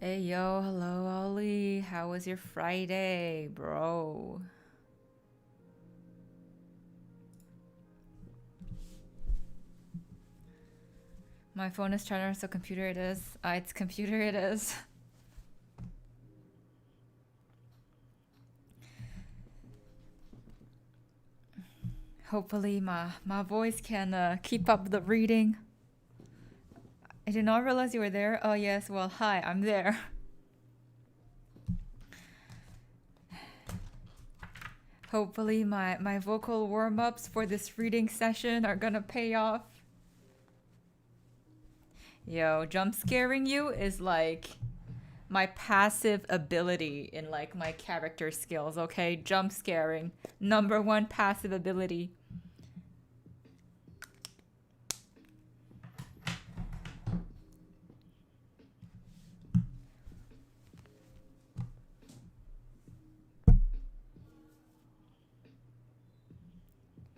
Hey yo, hello Ollie. How was your Friday, bro? My phone is charging, so computer it is. It's computer it is. Hopefully my voice can keep up the reading. I did not realize you were there. Oh yes, well hi, I'm there. Hopefully my vocal warm-ups for this reading session are gonna pay off. Yo, jump scaring you is like my passive ability in like my character skills, okay? Jump scaring. Number one passive ability.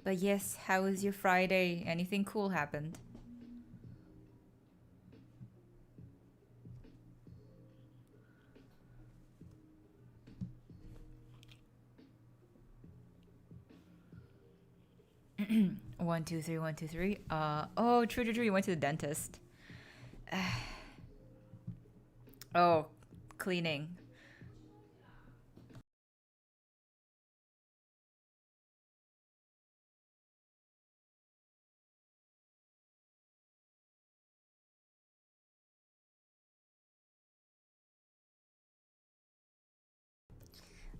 But yes, how was your Friday? Anything cool happened? 1 2 3 1 2 3. Oh, true, true, true. You went to the dentist. Oh, cleaning.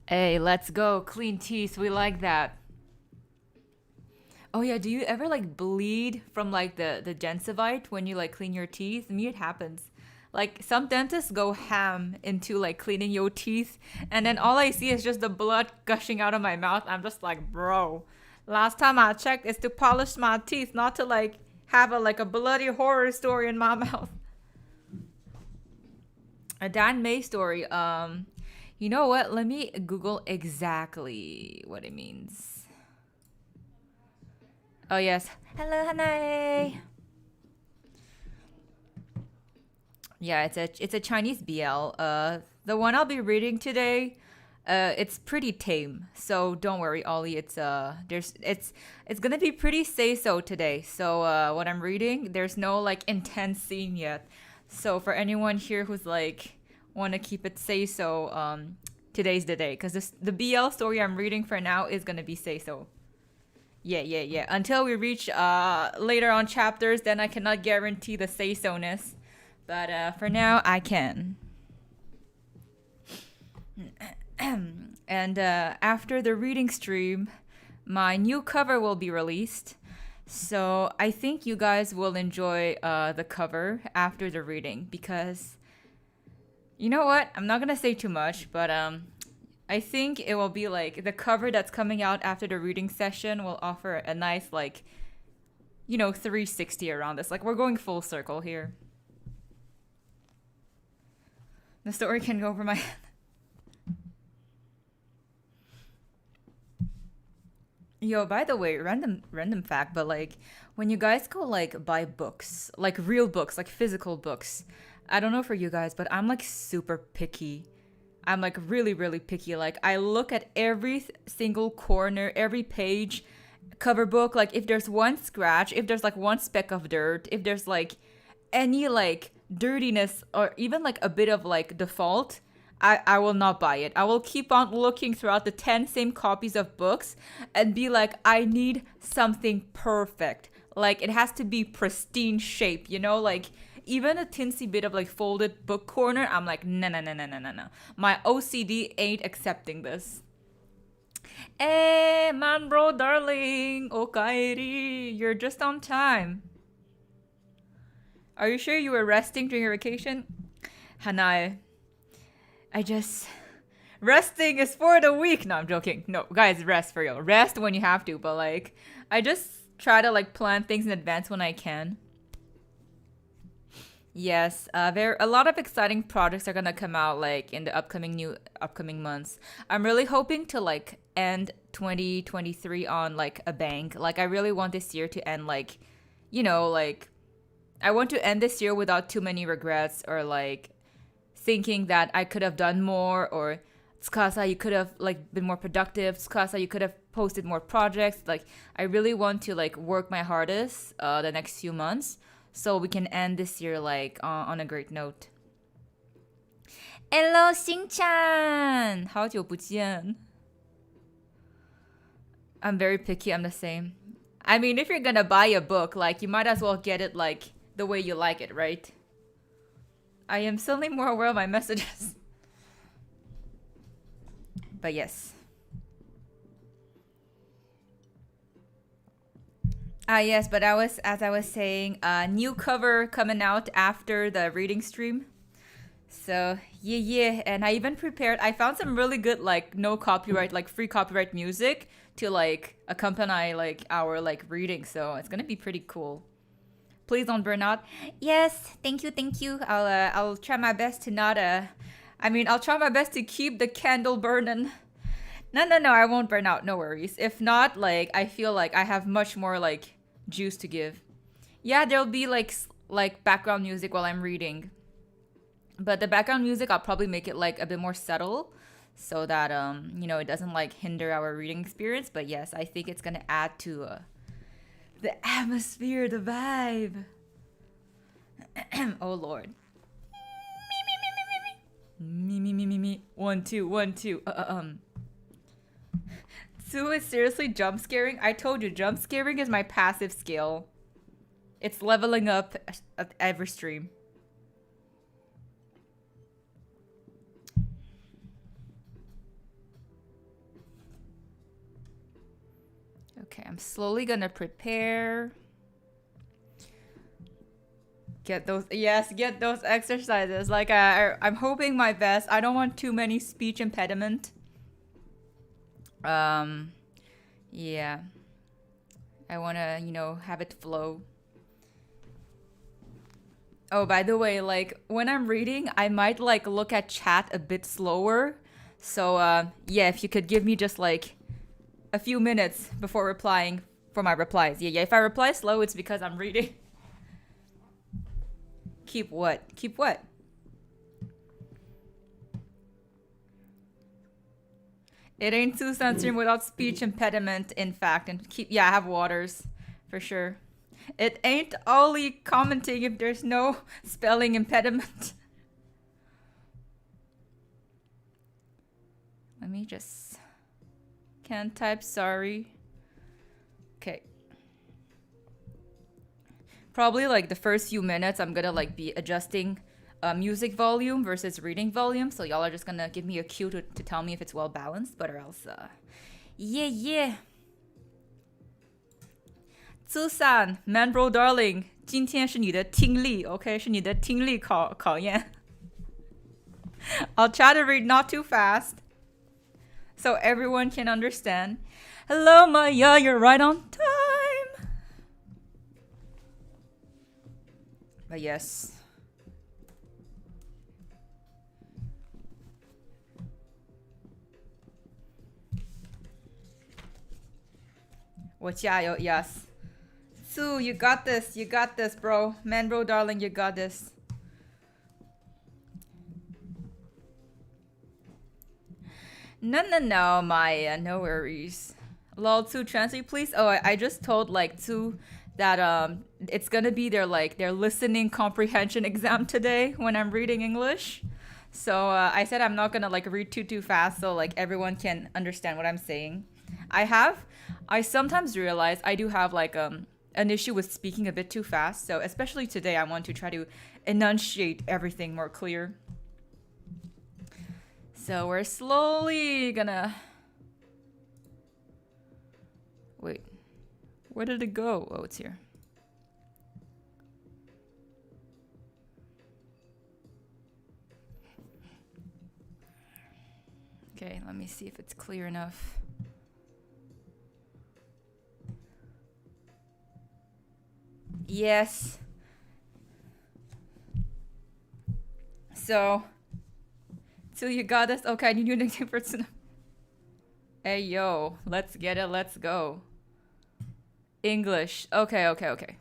Hey, let's go. Clean teeth. We like that. Oh yeah, do you ever like bleed from like the gensivite when you like clean your teeth? Me, it happens. Like some dentists go ham into like cleaning your teeth, and then all I see is just the blood gushing out of my mouth. I'm just like, bro. Last time I checked, is to polish my teeth, not to like have a bloody horror story in my mouth. A danmei story. You know what? Let me Google exactly what it means. Oh yes. Hello, Hanae. Yeah, it's a Chinese BL. The one I'll be reading today, it's pretty tame. So don't worry, Ollie. It's gonna be pretty say so today. So what I'm reading, there's no like intense scene yet. So for anyone here who's like want to keep it say so, today's the day because the BL story I'm reading for now is gonna be say so. Yeah, yeah, yeah. Until we reach later on chapters, then I cannot guarantee the say so ness. But for now, I can. And after the reading stream, my new cover will be released. So I think you guys will enjoy the cover after the reading because you know what? I'm not gonna say too much, but I think it will be like the cover that's coming out after the reading session will offer a nice 360 around this. Like we're going full circle here. The story can go over my head. Yo, by the way, random fact, but like when you guys go like buy books, like real books, like physical books, I don't know for you guys, but I'm like super picky. I'm like really really picky. Like I look at every single corner, every page, cover book, like if there's one scratch, if there's like one speck of dirt, if there's like any like dirtiness or even like a bit of like default, I will not buy it. I will keep on looking throughout the 10 same copies of books and be like, I need something perfect. Like it has to be pristine shape, like even a tinsy bit of like folded book corner, I'm like, no, no, no, no, no, no, no. My OCD ain't accepting this. Hey, man, bro, darling, okaeri, you're just on time. Are you sure you were resting during your vacation? Hanai, I just. Resting is for the weak. No, I'm joking. No, guys, rest for real. Rest when you have to, but like, I just try to like plan things in advance when I can. Yes, there a lot of exciting projects are gonna come out like in the upcoming months. I'm really hoping to like end 2023 on like a bang. Like I really want this year to end like, like I want to end this year without too many regrets or like thinking that I could have done more, or Tsukasa, you could have like been more productive. Tsukasa, you could have posted more projects. Like I really want to like work my hardest the next few months so we can end this year like on a great note. Hello, Xing-chan! 好久不见. I'm very picky, I'm the same. I mean, if you're gonna buy a book, like you might as well get it like the way you like it, right? I am suddenly more aware of my messages. But yes. Yes, but as I was saying, new cover coming out after the reading stream. So yeah, and I even prepared. I found some really good like no copyright, like free copyright music to like accompany like our like reading. So it's gonna be pretty cool. Please don't burn out. Yes, thank you. I'll try my best to not I'll try my best to keep the candle burning. No, I won't burn out. No worries. If not, like I feel like I have much more like juice to give. Yeah, there'll be like background music while I'm reading. But the background music, I'll probably make it like a bit more subtle so that it doesn't like hinder our reading experience. But yes, I think it's gonna add to the atmosphere, the vibe. Oh Lord. Me. 1 2 1 2. Sue is seriously jump scaring. I told you, jump scaring is my passive skill. It's leveling up at every stream. Okay, I'm slowly gonna prepare. Get those exercises. Like I'm hoping my best. I don't want too many speech impediment. Yeah. I wanna, have it flow. Oh, by the way, like when I'm reading, I might like look at chat a bit slower. So yeah, if you could give me just like a few minutes before replying for my replies. Yeah, if I reply slow, it's because I'm reading. Keep what? It ain't too censoring without speech impediment, in fact. And I have waters, for sure. It ain't only commenting if there's no spelling impediment. Let me just... Can't type, sorry. Okay. Probably like the first few minutes, I'm gonna like be adjusting music volume versus reading volume. So y'all are just gonna give me a cue to tell me if it's well balanced, but or else, yeah. 朱san, man bro darling, 今天是你的听力 ，OK， 是你的听力考验。I'll try to read not too fast, so everyone can understand. Hello, Maya, you're right on time. But yes. Yes. Sue, you got this, bro. Man, bro, darling, you got this. No, Maya, no worries. Lol, Tsu, translate, please. Oh, I just told like Tsu that it's gonna be their listening comprehension exam today when I'm reading English. So I said I'm not gonna like read too fast so like everyone can understand what I'm saying. I sometimes realize I do have like an issue with speaking a bit too fast. So especially today, I want to try to enunciate everything more clear. So we're slowly gonna... Wait, where did it go? Oh, it's here. Okay, let me see if it's clear enough. Yes. So you got this. Okay, you need anything for tonight. Hey yo, let's get it. Let's go. English. Okay.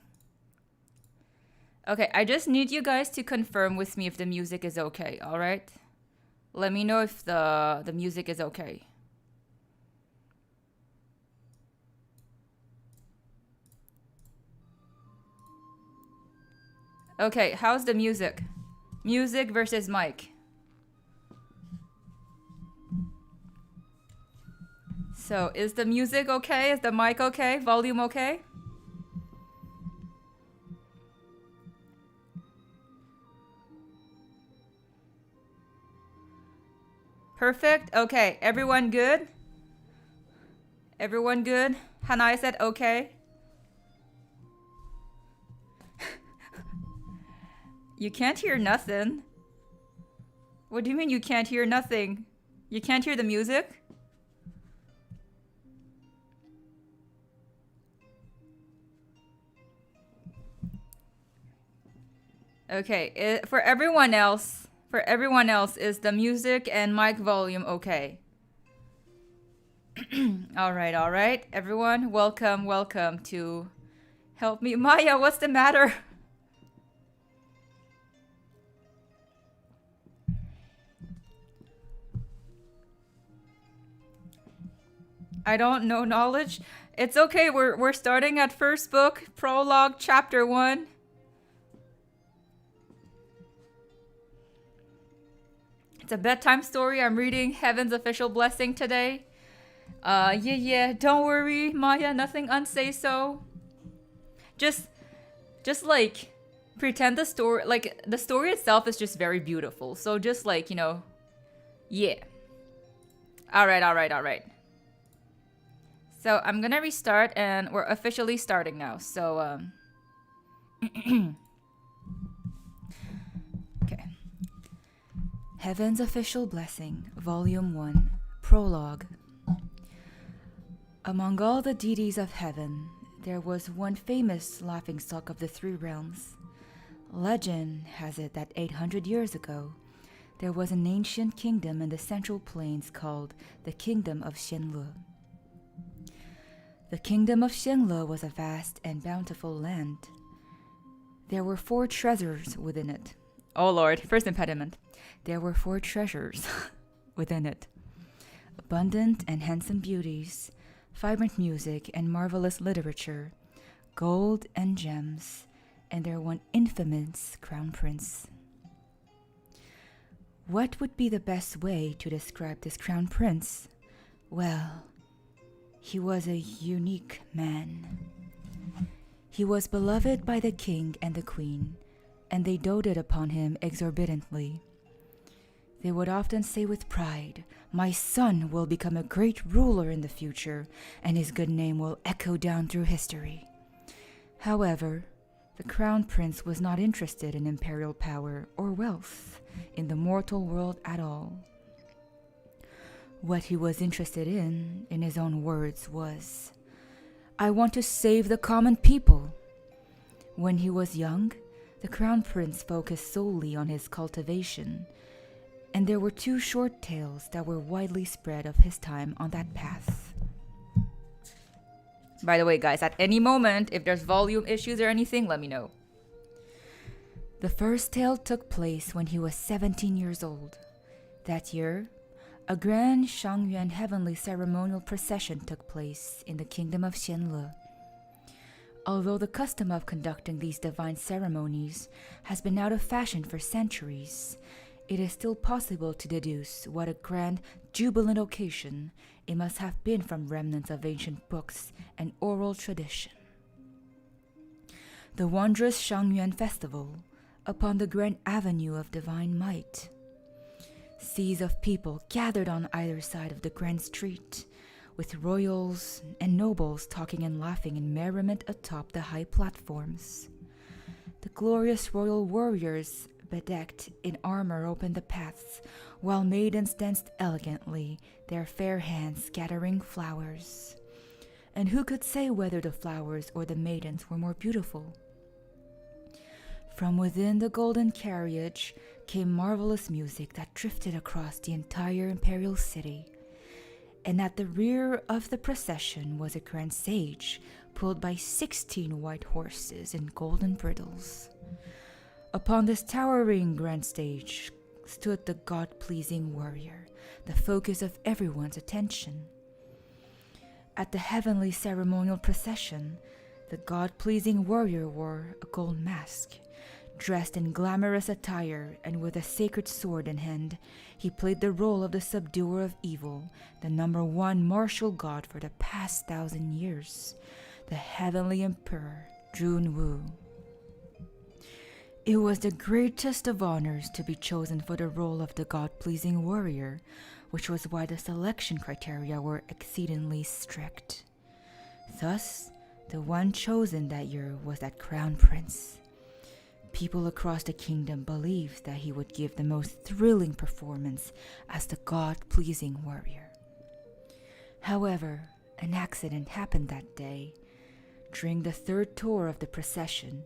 Okay, I just need you guys to confirm with me if the music is okay, all right? Let me know if the music is okay. Okay, how's the music? Music versus mic. So, is the music okay? Is the mic okay? Volume okay? Perfect. Okay, everyone good? Everyone good? Hanai said okay. You can't hear nothing. What do you mean you can't hear nothing? You can't hear the music? Okay, for everyone else, is the music and mic volume okay? All right. Everyone, welcome to help me. Maya, what's the matter? I don't know knowledge. It's okay. We're starting at first book, prologue, chapter 1. It's a bedtime story. I'm reading Heaven's Official Blessing today. Yeah. Don't worry, Maya. Nothing unsay so. Just like pretend the story, like the story itself is just very beautiful. So just like, yeah. All right. So I'm gonna restart, and we're officially starting now. So okay. Heaven's Official Blessing, Volume 1, Prologue. Among all the deities of heaven, there was one famous laughingstock of the three realms. Legend has it that 800 years ago, there was an ancient kingdom in the central plains called the Kingdom of Shenle. The Kingdom of Shenle was a vast and bountiful land. There were 4 treasures within it. Oh Lord, first impediment. There were 4 treasures within it. Abundant and handsome beauties, vibrant music and marvelous literature, gold and gems, and their one infamous crown prince. What would be the best way to describe this crown prince? Well, he was a unique man. He was beloved by the king and the queen, and they doted upon him exorbitantly. They would often say with pride, "My son will become a great ruler in the future, and his good name will echo down through history." However, the crown prince was not interested in imperial power or wealth in the mortal world at all. What he was interested in his own words, was, "I want to save the common people." When he was young, the crown prince focused solely on his cultivation, and there were 2 short tales that were widely spread of his time on that path. By the way, guys, at any moment, if there's volume issues or anything, let me know. The first tale took place when he was 17 years old. That year, a grand Shangyuan heavenly ceremonial procession took place in the kingdom of Shenle. Although the custom of conducting these divine ceremonies has been out of fashion for centuries, it is still possible to deduce what a grand, jubilant occasion it must have been from remnants of ancient books and oral tradition. The wondrous Shangyuan festival upon the grand avenue of divine might. Seas of people gathered on either side of the grand street, with royals and nobles talking and laughing in merriment atop the high platforms. The glorious royal warriors, bedecked in armor, opened the paths, while maidens danced elegantly, their fair hands gathering flowers. And who could say whether the flowers or the maidens were more beautiful? From within the golden carriage came marvelous music that drifted across the entire imperial city. And at the rear of the procession was a grand sage, pulled by 16 white horses in golden bridles. Upon this towering grand stage stood the God-pleasing warrior, the focus of everyone's attention. At the heavenly ceremonial procession, the God-pleasing warrior wore a gold mask. Dressed in glamorous attire and with a sacred sword in hand, he played the role of the subduer of evil, the number one martial god for the past 1,000 years, the heavenly emperor, Junwu. It was the greatest of honors to be chosen for the role of the God-pleasing warrior, which was why the selection criteria were exceedingly strict. Thus, the one chosen that year was that crown prince. People across the kingdom believed that he would give the most thrilling performance as the God-pleasing warrior. However, an accident happened that day. During the third tour of the procession,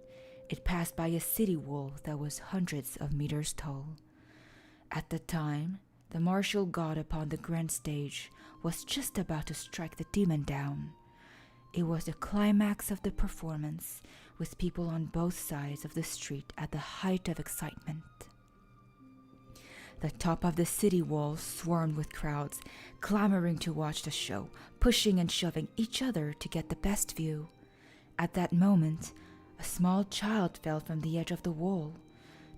it passed by a city wall that was hundreds of meters tall. At the time, the martial god upon the grand stage was just about to strike the demon down. It was the climax of the performance, with people on both sides of the street at the height of excitement. The top of the city wall swarmed with crowds, clamoring to watch the show, pushing and shoving each other to get the best view. At that moment, a small child fell from the edge of the wall.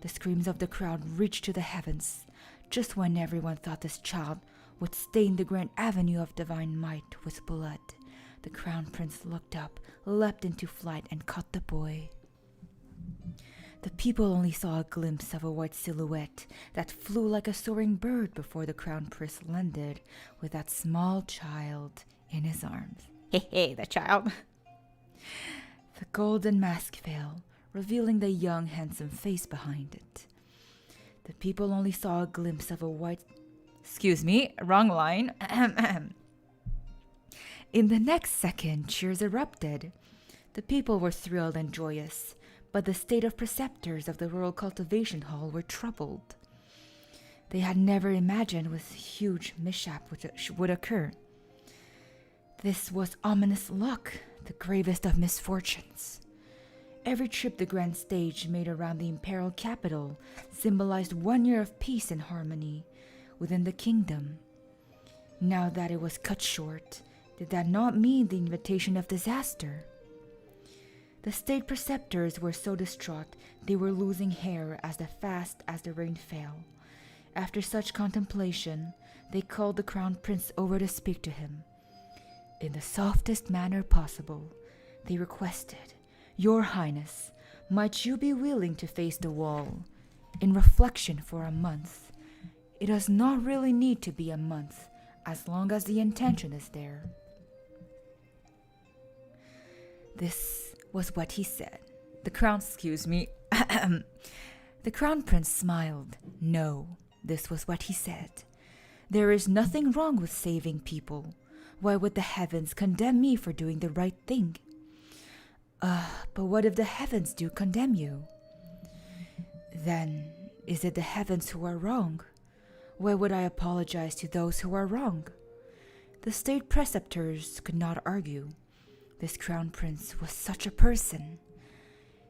The screams of the crowd reached to the heavens, just when everyone thought this child would stain the grand avenue of divine might with blood. The crown prince looked up, leapt into flight, and caught the boy. The people only saw a glimpse of a white silhouette that flew like a soaring bird before the crown prince landed with that small child in his arms. Hey, the child. The golden mask fell, revealing the young, handsome face behind it. The people only saw a glimpse of a white... Excuse me, wrong line. In the next second, cheers erupted. The people were thrilled and joyous, but the state of preceptors of the Royal Cultivation Hall were troubled. They had never imagined this huge mishap would occur. This was ominous luck, the gravest of misfortunes. Every trip the grand stage made around the imperial capital symbolized 1 year of peace and harmony within the kingdom. Now that it was cut short, did that not mean the invitation of disaster? The state preceptors were so distraught they were losing hair as fast as the rain fell. After such contemplation, they called the crown prince over to speak to him. In the softest manner possible, they requested, "Your Highness, might you be willing to face the wall in reflection for a month? It does not really need to be a month, as long as the intention is there." This was what he said. The crown prince smiled. No, this was what he said. "There is nothing wrong with saving people. Why would the heavens condemn me for doing the right thing?" But what if the heavens do condemn you? Then, is it the heavens who are wrong? Why would I apologize to those who are wrong? The state preceptors could not argue. This crown prince was such a person.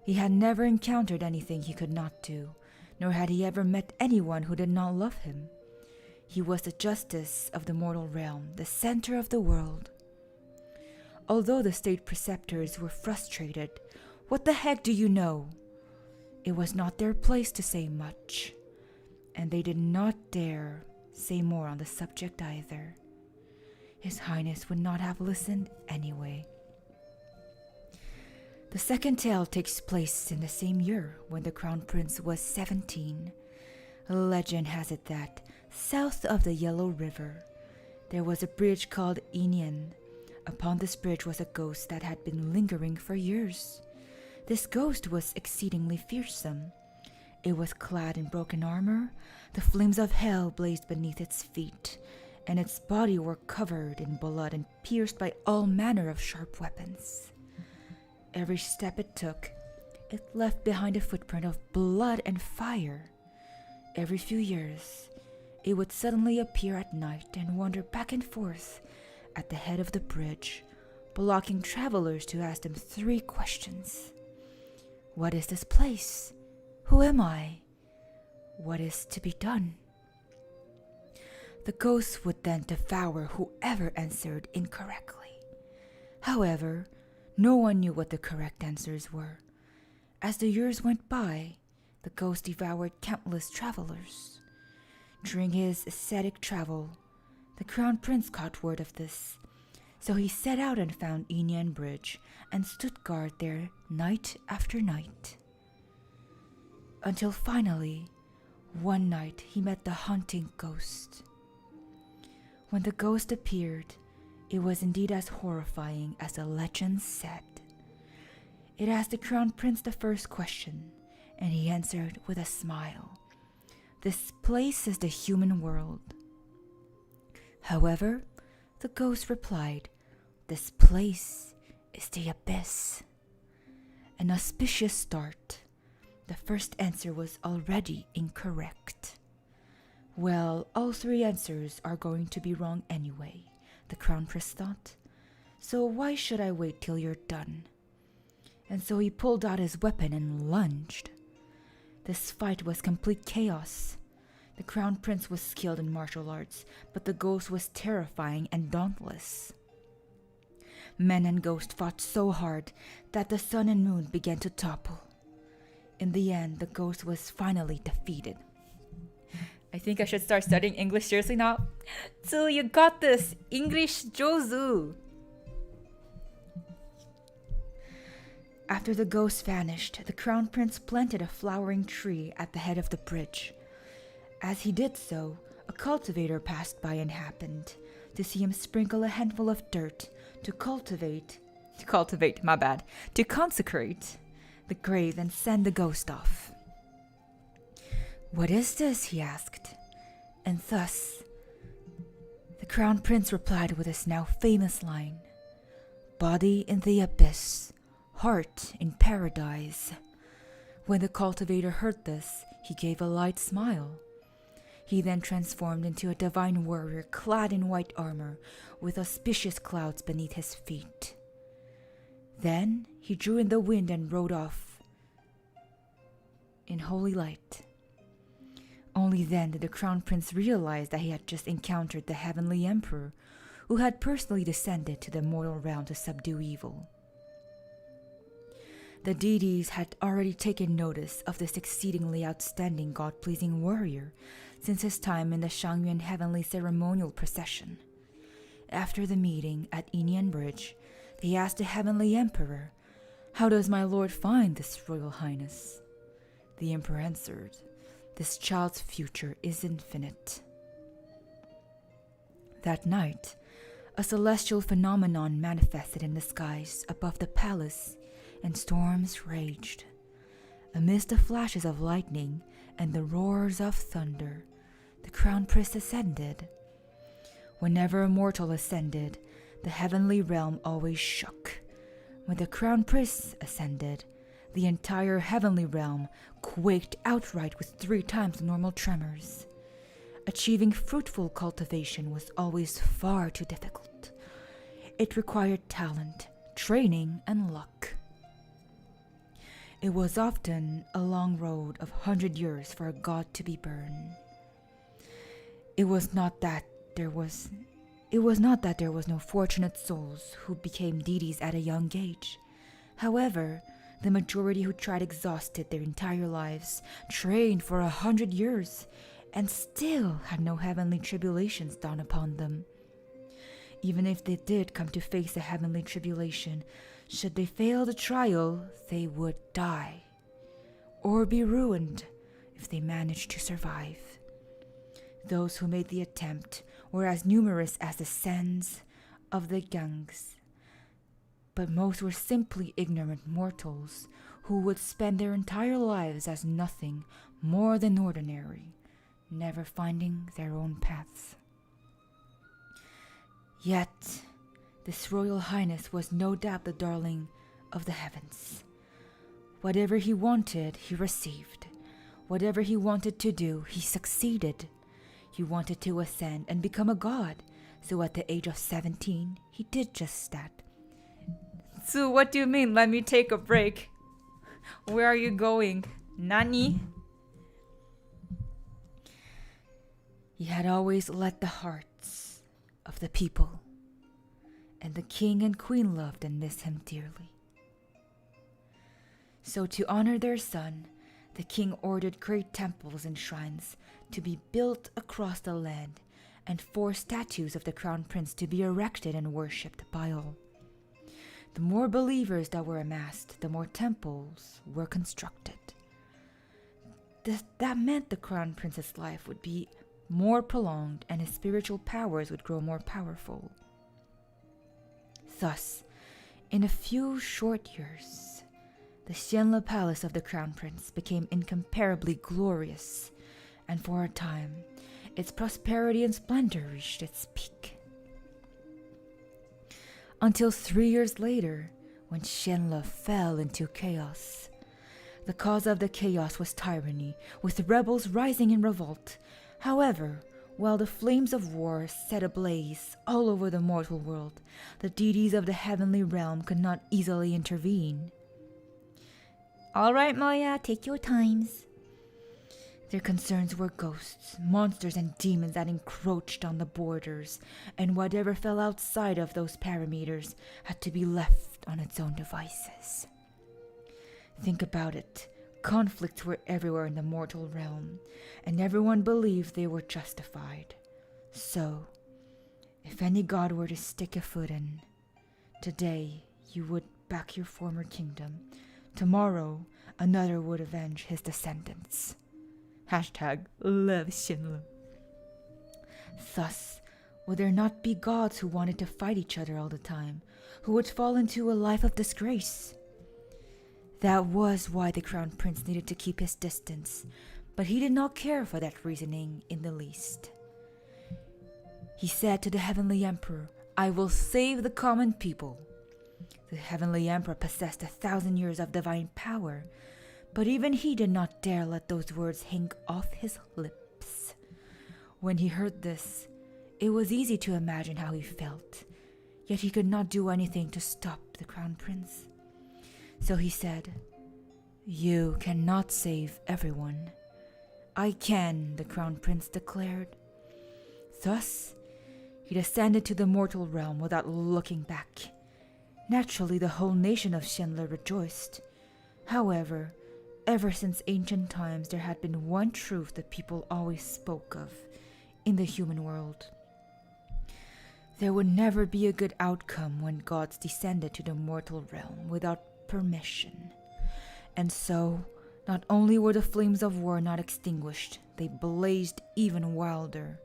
He had never encountered anything he could not do, nor had he ever met anyone who did not love him. He was the justice of the mortal realm, the center of the world. Although the state preceptors were frustrated, "What the heck do you know?" It was not their place to say much, and they did not dare say more on the subject either. His Highness would not have listened anyway. The second tale takes place in the same year when the crown prince was 17. Legend has it that, south of the Yellow River, there was a bridge called Inian. Upon this bridge was a ghost that had been lingering for years. This ghost was exceedingly fearsome. It was clad in broken armor, the flames of hell blazed beneath its feet, and its body were covered in blood and pierced by all manner of sharp weapons. Every step it took, it left behind a footprint of blood and fire. Every few years, it would suddenly appear at night and wander back and forth at the head of the bridge, blocking travelers to ask them 3 questions. What is this place? Who am I? What is to be done? The ghosts would then devour whoever answered incorrectly. However, no one knew what the correct answers were. As the years went by, the ghost devoured countless travelers. During his ascetic travel, the Crown Prince caught word of this, so he set out and found Inian Bridge and stood guard there night after night. Until finally, one night he met the haunting ghost. When the ghost appeared, it was indeed as horrifying as the legend said. It asked the Crown Prince the first question, and he answered with a smile. This place is the human world. However, the ghost replied, this place is the abyss. An auspicious start. The first answer was already incorrect. Well, all 3 answers are going to be wrong anyway, the Crown Prince thought. So why should I wait till you're done? And so he pulled out his weapon and lunged. This fight was complete chaos. The Crown Prince was skilled in martial arts, but the ghost was terrifying and dauntless. Men and ghosts fought so hard that the sun and moon began to topple. In the end, the ghost was finally defeated. I think I should start studying English seriously now. So you got this! English Jozu! After the ghost vanished, the Crown Prince planted a flowering tree at the head of the bridge. As he did so, a cultivator passed by and happened to see him sprinkle a handful of dirt to consecrate the grave and send the ghost off. What is this? He asked. And thus, the Crown Prince replied with his now famous line, body in the abyss, heart in paradise. When the cultivator heard this, he gave a light smile. He then transformed into a divine warrior clad in white armor with auspicious clouds beneath his feet. Then he drew in the wind and rode off in holy light. Only then did the Crown Prince realize that he had just encountered the Heavenly Emperor, who had personally descended to the mortal realm to subdue evil. The deities had already taken notice of this exceedingly outstanding God-pleasing warrior since his time in the Shangyuan Heavenly Ceremonial Procession. After the meeting at Inian Bridge, they asked the Heavenly Emperor, "How does my lord find this Royal Highness?" The Emperor answered, "This child's future is infinite." That night, a celestial phenomenon manifested in the skies above the palace, and storms raged. Amidst the flashes of lightning and the roars of thunder, the Crown Prince ascended. Whenever a mortal ascended, the heavenly realm always shook. When the Crown Prince ascended, the entire heavenly realm quaked outright with 3 times the normal tremors. Achieving fruitful cultivation was always far too difficult. It required talent, training, and luck. It was often a long road of 100 years for a god to be born. It was not that there was no fortunate souls who became deities at a young age. However, the majority who tried exhausted their entire lives, trained for 100 years, and still had no heavenly tribulations dawn upon them. Even if they did come to face a heavenly tribulation, should they fail the trial, they would die, or be ruined if they managed to survive. Those who made the attempt were as numerous as the sands of the Ganges, but most were simply ignorant mortals who would spend their entire lives as nothing more than ordinary, never finding their own paths. Yet, this Royal Highness was no doubt the darling of the heavens. Whatever he wanted, he received. Whatever he wanted to do, he succeeded. He wanted to ascend and become a god, so at the age of 17, he did just that. So what do you mean? Let me take a break. Where are you going? Nani? He had always led the hearts of the people, and the king and queen loved and missed him dearly. So to honor their son, the king ordered great temples and shrines to be built across the land, and 4 statues of the crown prince to be erected and worshipped by all. The more believers that were amassed, the more temples were constructed. That meant the crown prince's life would be more prolonged and his spiritual powers would grow more powerful. Thus, in a few short years, the Xianle palace of the crown prince became incomparably glorious, and for a time, its prosperity and splendor reached its peak. Until 3 years later, when Xianle fell into chaos. The cause of the chaos was tyranny, with rebels rising in revolt. However, while the flames of war set ablaze all over the mortal world, the deities of the heavenly realm could not easily intervene. "All right, Maya, take your times." Their concerns were ghosts, monsters, and demons that encroached on the borders, and whatever fell outside of those parameters had to be left on its own devices. Think about it. Conflicts were everywhere in the mortal realm, and everyone believed they were justified. So, if any god were to stick a foot in, today you would back your former kingdom. Tomorrow, another would avenge his descendants. #love Xianle. Thus, would there not be gods who wanted to fight each other all the time, who would fall into a life of disgrace? That was why the crown prince needed to keep his distance, but he did not care for that reasoning in the least. He said to the heavenly emperor, "I will save the common people." The heavenly emperor possessed 1,000 years of divine power, but even he did not dare let those words hang off his lips. When he heard this, it was easy to imagine how he felt, yet he could not do anything to stop the crown prince. So he said, "You cannot save everyone." "I can," the crown prince declared. Thus, he descended to the mortal realm without looking back. Naturally, the whole nation of Xianle rejoiced. However, ever since ancient times, there had been one truth the people always spoke of in the human world. There would never be a good outcome when gods descended to the mortal realm without permission. And so, not only were the flames of war not extinguished, they blazed even wilder.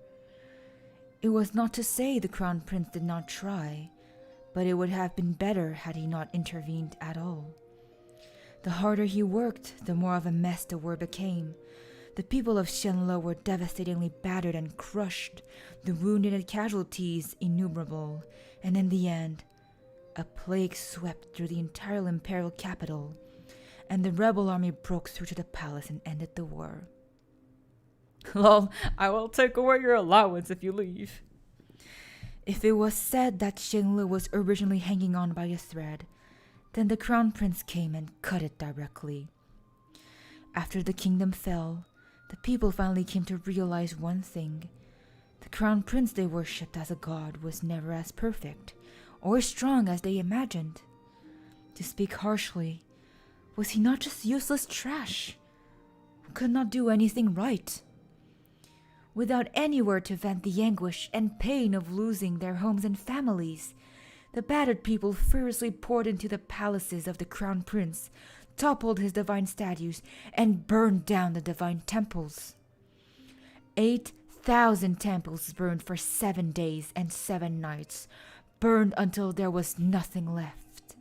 It was not to say the crown prince did not try, but it would have been better had he not intervened at all. The harder he worked, the more of a mess the war became. The people of Xianle were devastatingly battered and crushed, the wounded and casualties innumerable, and in the end, a plague swept through the entire imperial capital, and the rebel army broke through to the palace and ended the war. Lol, I will take away your allowance if you leave. If it was said that Xianle was originally hanging on by a thread, then the crown prince came and cut it directly. After the kingdom fell, the people finally came to realize one thing. The crown prince they worshipped as a god was never as perfect or strong as they imagined. To speak harshly, was he not just useless trash who could not do anything right? Without anywhere to vent the anguish and pain of losing their homes and families, the battered people furiously poured into the palaces of the crown prince, toppled his divine statues, and burned down the divine temples. 8,000 temples burned for 7 days and 7 nights, burned until there was nothing left.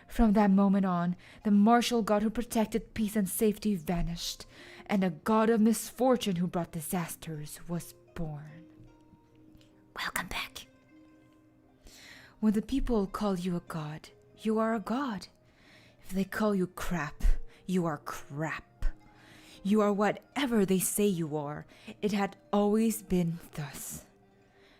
From that moment on, the martial god who protected peace and safety vanished, and a god of misfortune who brought disasters was born. Welcome back. When the people call you a god, you are a god. If they call you crap, you are crap. You are whatever they say you are. It had always been thus.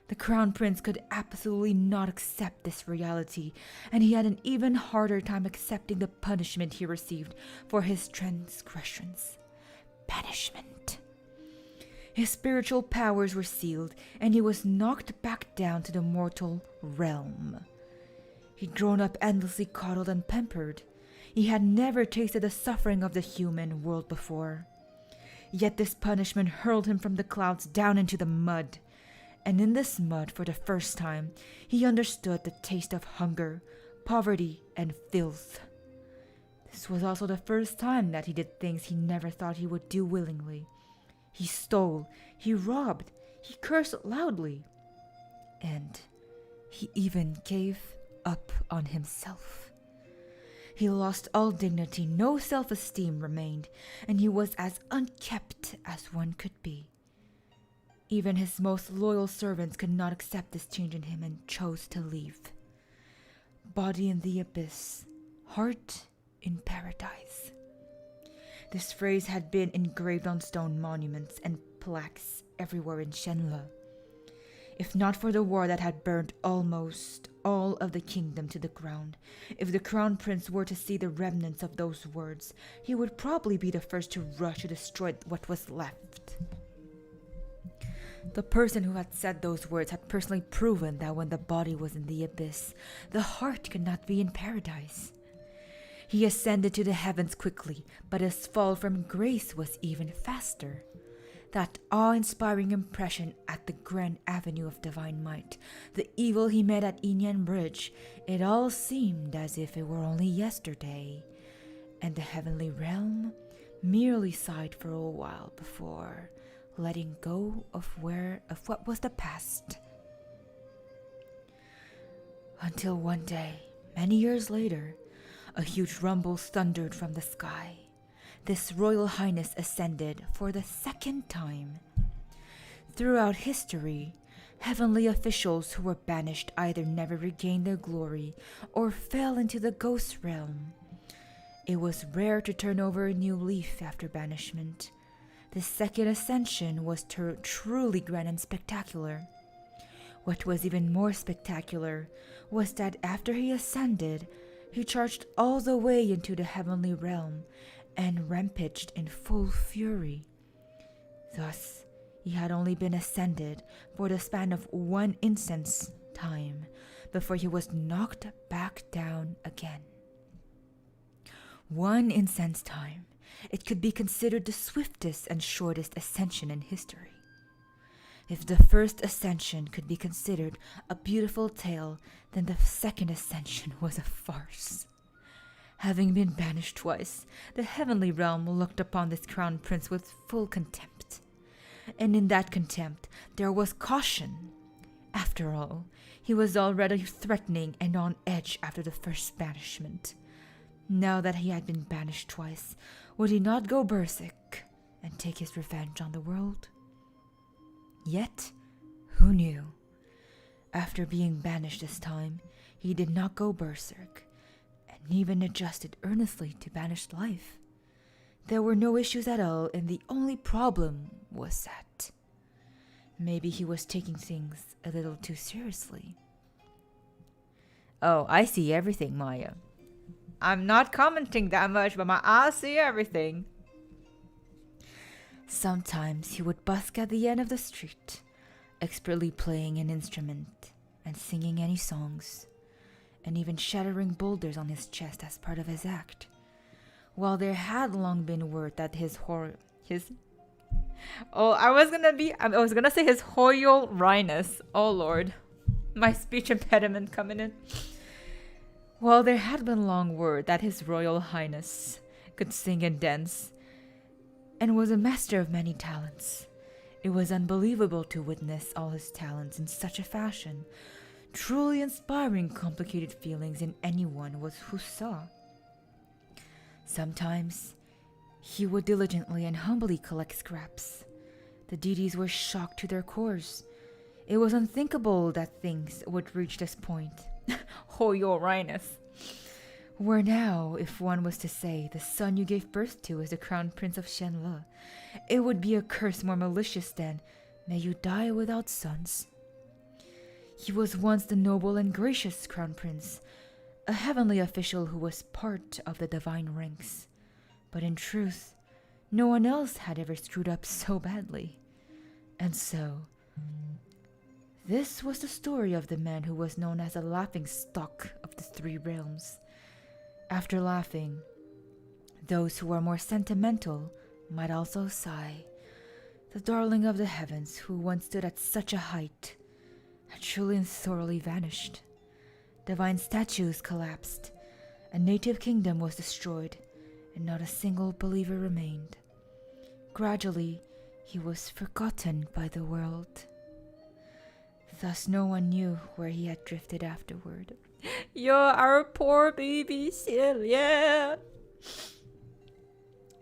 The crown prince could absolutely not accept this reality, and he had an even harder time accepting the punishment he received for his transgressions. Banishment. His spiritual powers were sealed, and he was knocked back down to the mortal realm. He'd grown up endlessly coddled and pampered. He had never tasted the suffering of the human world before. Yet this punishment hurled him from the clouds down into the mud. And in this mud, for the first time, he understood the taste of hunger, poverty, and filth. This was also the first time that he did things he never thought he would do willingly. He stole, he robbed, he cursed loudly, and he even gave up on himself. He lost all dignity, no self-esteem remained, and he was as unkempt as one could be. Even his most loyal servants could not accept this change in him and chose to leave. Body in the abyss, heart in paradise. This phrase had been engraved on stone monuments and plaques everywhere in Shenle. If not for the war that had burned almost all of the kingdom to the ground, if the crown prince were to see the remnants of those words, he would probably be the first to rush to destroy what was left. The person who had said those words had personally proven that when the body was in the abyss, the heart could not be in paradise. He ascended to the heavens quickly, but his fall from grace was even faster. That awe-inspiring impression at the Grand Avenue of Divine Might, the evil he met at Inyan Bridge, it all seemed as if it were only yesterday, and the heavenly realm merely sighed for a while before letting go of what was the past. Until one day, many years later, a huge rumble thundered from the sky. This Royal Highness ascended for the second time. Throughout history, heavenly officials who were banished either never regained their glory or fell into the ghost realm. It was rare to turn over a new leaf after banishment. The second ascension was truly grand and spectacular. What was even more spectacular was that after he ascended, he charged all the way into the heavenly realm and rampaged in full fury. Thus, he had only been ascended for the span of one instant's time before he was knocked back down again. One instant's time. It could be considered the swiftest and shortest ascension in history. If the first ascension could be considered a beautiful tale, then the second ascension was a farce. Having been banished twice, the heavenly realm looked upon this crown prince with full contempt. And in that contempt, there was caution. After all, he was already threatening and on edge after the first banishment. Now that he had been banished twice, would he not go berserk and take his revenge on the world? Yet, who knew? After being banished this time, he did not go berserk, and even adjusted earnestly to banished life. There were no issues at all, and the only problem was that maybe he was taking things a little too seriously. Oh, I see everything, Maya. I'm not commenting that much, but my eyes see everything. Sometimes he would busk at the end of the street, expertly playing an instrument and singing any songs, and even shattering boulders on his chest as part of his act. While there had long been word that I was gonna say his Royal Highness. Oh Lord, my speech impediment coming in. While there had been long word that His Royal Highness could sing and dance, and was a master of many talents, it was unbelievable to witness all his talents in such a fashion, truly inspiring complicated feelings in anyone who saw. Sometimes he would diligently and humbly collect scraps. The deities were shocked to their cores. It was unthinkable that things would reach this point. Oh, your Highness. Where now, if one was to say the son you gave birth to is the crown prince of Shenle, it would be a curse more malicious than, may you die without sons. He was once the noble and gracious crown prince, a heavenly official who was part of the divine ranks. But in truth, no one else had ever screwed up so badly. And so, this was the story of the man who was known as a laughing stock of the three realms. After laughing, those who are more sentimental might also sigh. The darling of the heavens, who once stood at such a height, had truly and thoroughly vanished. Divine statues collapsed, a native kingdom was destroyed, and not a single believer remained. Gradually, he was forgotten by the world. Thus no one knew where he had drifted afterward. Yo, our poor baby Celia.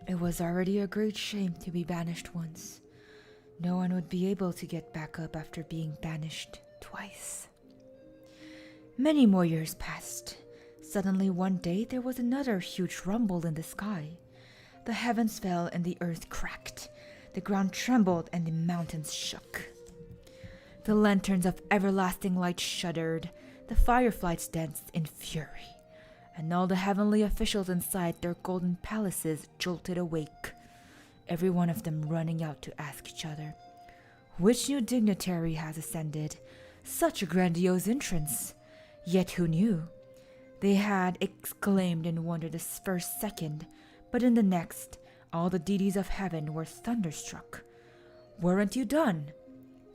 It was already a great shame to be banished once. No one would be able to get back up after being banished twice. Many more years passed. Suddenly one day there was another huge rumble in the sky. The heavens fell and the earth cracked. The ground trembled and the mountains shook. The lanterns of everlasting light shuddered. The fireflies danced in fury. And all the heavenly officials inside their golden palaces jolted awake, every one of them running out to ask each other, "Which new dignitary has ascended? Such a grandiose entrance! Yet who knew?" They had exclaimed in wonder this first second, but in the next, all the deities of heaven were thunderstruck. "Weren't you done?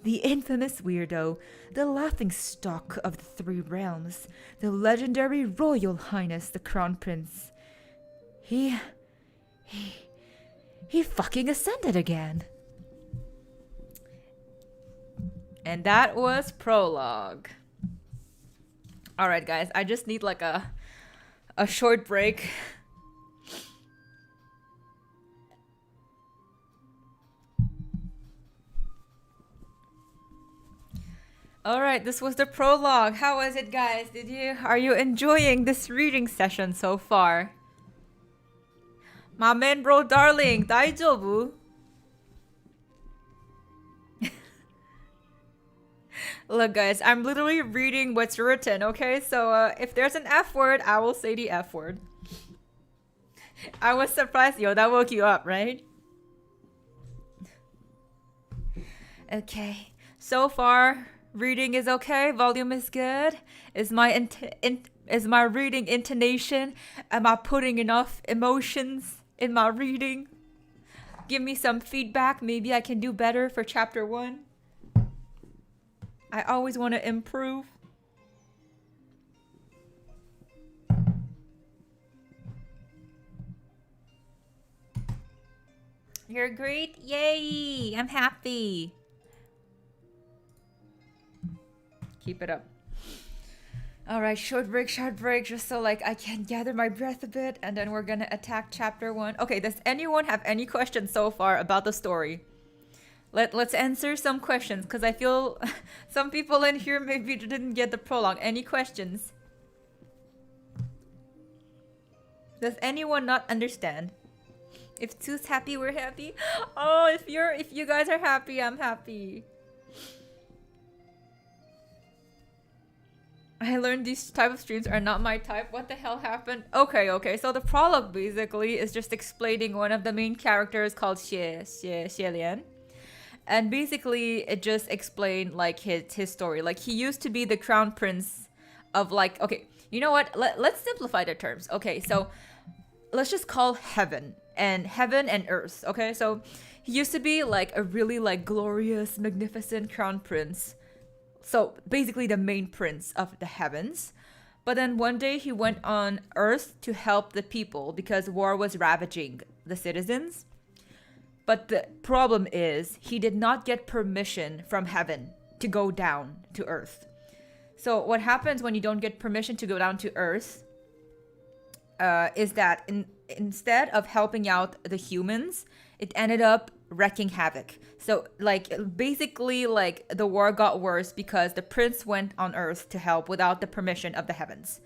The infamous weirdo, the laughing stock of the three realms, the legendary Royal Highness the Crown Prince. He fucking ascended again." And that was prologue. Alright guys, I just need like a short break. Alright, this was the prologue. How was it, guys? Are you enjoying this reading session so far? My man bro darling, 다이조부? Look guys, I'm literally reading what's written, okay? So if there's an F word, I will say the F word. I was surprised, yo, that woke you up, right? Okay, so far reading is okay, volume is good. Is my reading intonation? Am I putting enough emotions in my reading? Give me some feedback. Maybe I can do better for chapter 1. I always want to improve. You're great. Yay! I'm happy. Keep it up. Alright, short break, just so like I can gather my breath a bit, and then we're gonna attack chapter 1. Okay, does anyone have any questions so far about the story? Let's answer some questions, because I feel some people in here maybe didn't get the prologue. Any questions? Does anyone not understand? If Too's happy, we're happy. Oh, if you guys are happy, I'm happy. I learned these type of streams are not my type. What the hell happened? Okay. So the prologue basically is just explaining one of the main characters called Xie Lian. And basically it just explained like his story. Like he used to be the crown prince of like, okay, you know what? Let's simplify the terms. Okay, so let's just call heaven and earth. Okay, so he used to be like a really like glorious, magnificent crown prince. So basically the main prince of the heavens. But then one day he went on earth to help the people because war was ravaging the citizens. But the problem is he did not get permission from heaven to go down to earth. So what happens when you don't get permission to go down to earth is that instead of helping out the humans, it ended up wreaking havoc. So like basically like the war got worse because the prince went on earth to help without the permission of the heavens.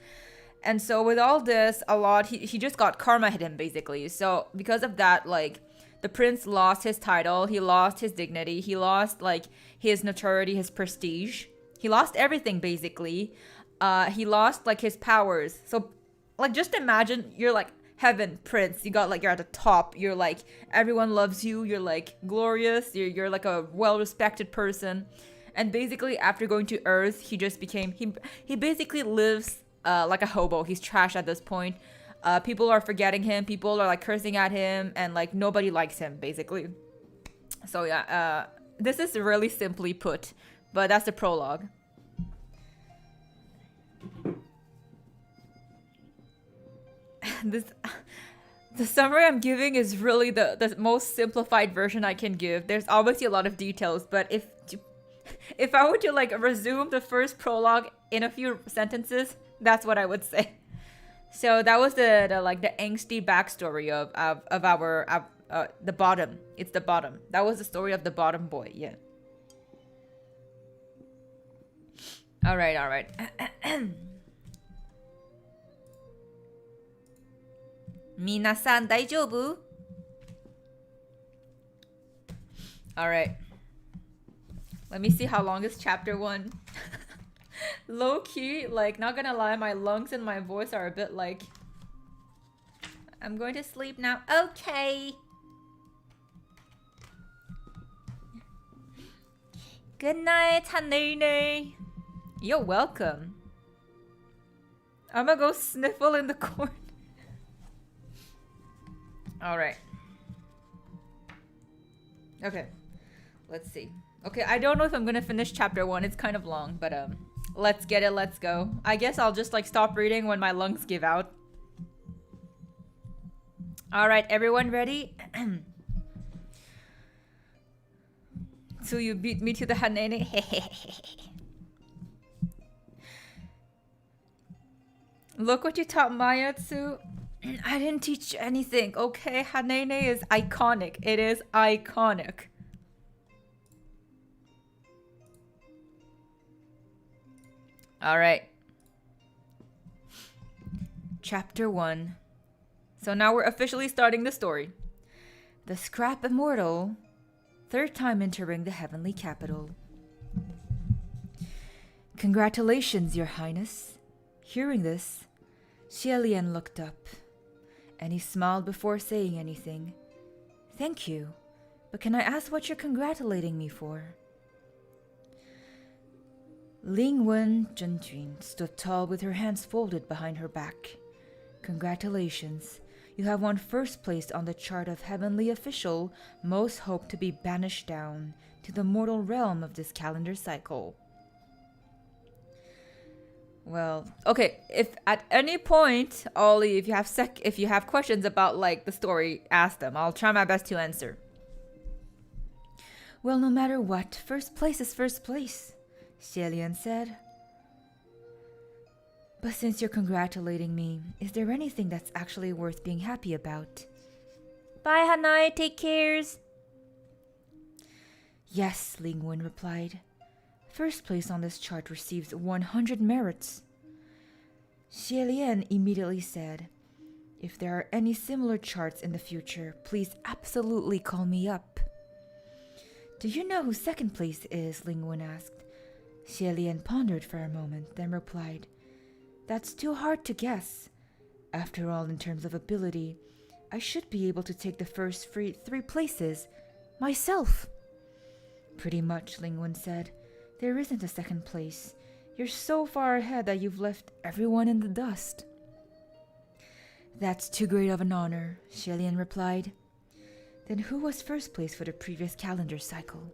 And so with all this, he just got karma hit him basically. So because of that, like the prince lost his title, he lost his dignity, he lost like his notoriety, his prestige. He lost everything basically. He lost like his powers. So like just imagine you're like heaven prince. You got like you're at the top. You're like everyone loves you. You're like glorious. You're like a well-respected person. And basically after going to Earth, he just became he basically lives like a hobo. He's trash at this point. People are forgetting him. People are like cursing at him, and like nobody likes him basically. So yeah, this is really simply put, but that's the prologue. This the summary I'm giving is really the most simplified version I can give. There's obviously a lot of details, but if I were to like resume the first prologue in a few sentences, that's what I would say. So that was the like the angsty backstory of our the bottom. It's the bottom. That was the story of the bottom boy. Yeah. All right, all right. Minasan daijoubu? All right. Let me see how long is chapter 1. Low key, like, not gonna lie, my lungs and my voice are a bit like, I'm going to sleep now. Okay. Good night, Hanene. You're welcome. I'm gonna go sniffle in the corner. Alright. Okay. Let's see. Okay, I don't know if I'm gonna finish chapter 1. It's kind of long, but let's get it, let's go. I guess I'll just like stop reading when my lungs give out. Alright, everyone ready? So you beat me to the Hanene? Look what you taught Mayatsu. I didn't teach anything, okay? Hanene is iconic. It is iconic. Alright. Chapter 1. So now we're officially starting the story. The Scrap Immortal. Third time entering the heavenly capital. Congratulations, Your Highness. Hearing this, Xielian looked up, and he smiled before saying anything. Thank you, but can I ask what you're congratulating me for? Lingwen Zhenjun stood tall with her hands folded behind her back. Congratulations. You have won first place on the chart of heavenly official most hope to be banished down to the mortal realm of this calendar cycle. Well, okay, if at any point, Ollie, if you have questions about like the story, ask them. I'll try my best to answer. Well, no matter what, first place is first place, Xielian said. But since you're congratulating me, is there anything that's actually worth being happy about? Bye, Hanai, take cares. Yes, Lingwen replied. First place on this chart receives 100 merits. Xielian immediately said, if there are any similar charts in the future, please absolutely call me up. Do you know who second place is? Lingwen asked. Xielian pondered for a moment, then replied, that's too hard to guess. After all, in terms of ability, I should be able to take the first three places myself. Pretty much, Lingwen said. There isn't a second place. You're so far ahead that you've left everyone in the dust. That's too great of an honor, Xielian replied. Then who was first place for the previous calendar cycle?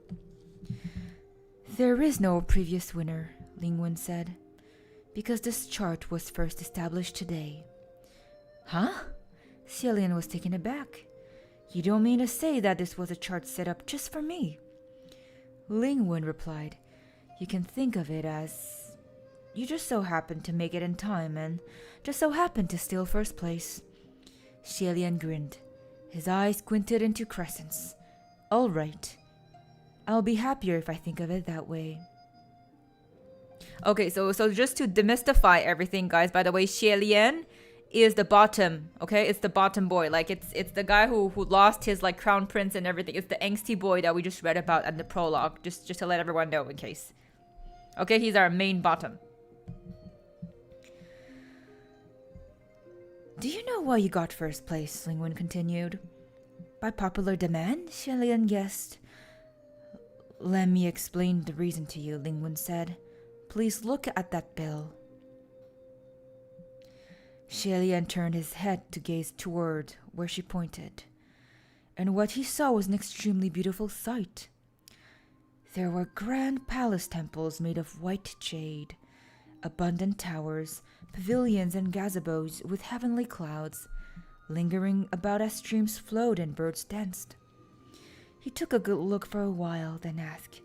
There is no previous winner, Lingwen said, because this chart was first established today. Huh? Xielian was taken aback. You don't mean to say that this was a chart set up just for me? Lingwen replied, you can think of it as you just so happened to make it in time and just so happened to steal first place. Xielian grinned. His eyes squinted into crescents. All right. I'll be happier if I think of it that way. Okay, so just to demystify everything, guys, by the way, Xielian is the bottom, okay? It's the bottom boy. Like, it's the guy who lost his, like, crown prince and everything. It's the angsty boy that we just read about in the prologue, just to let everyone know in case. Okay, he's our main bottom. Do you know why you got first place? Lingwen continued. By popular demand, Shelian guessed. Let me explain the reason to you, Lingwen said. Please look at that bell. Shelian turned his head to gaze toward where she pointed, and what he saw was an extremely beautiful sight. There were grand palace temples made of white jade, abundant towers, pavilions and gazebos with heavenly clouds, lingering about as streams flowed and birds danced. He took a good look for a while, then asked,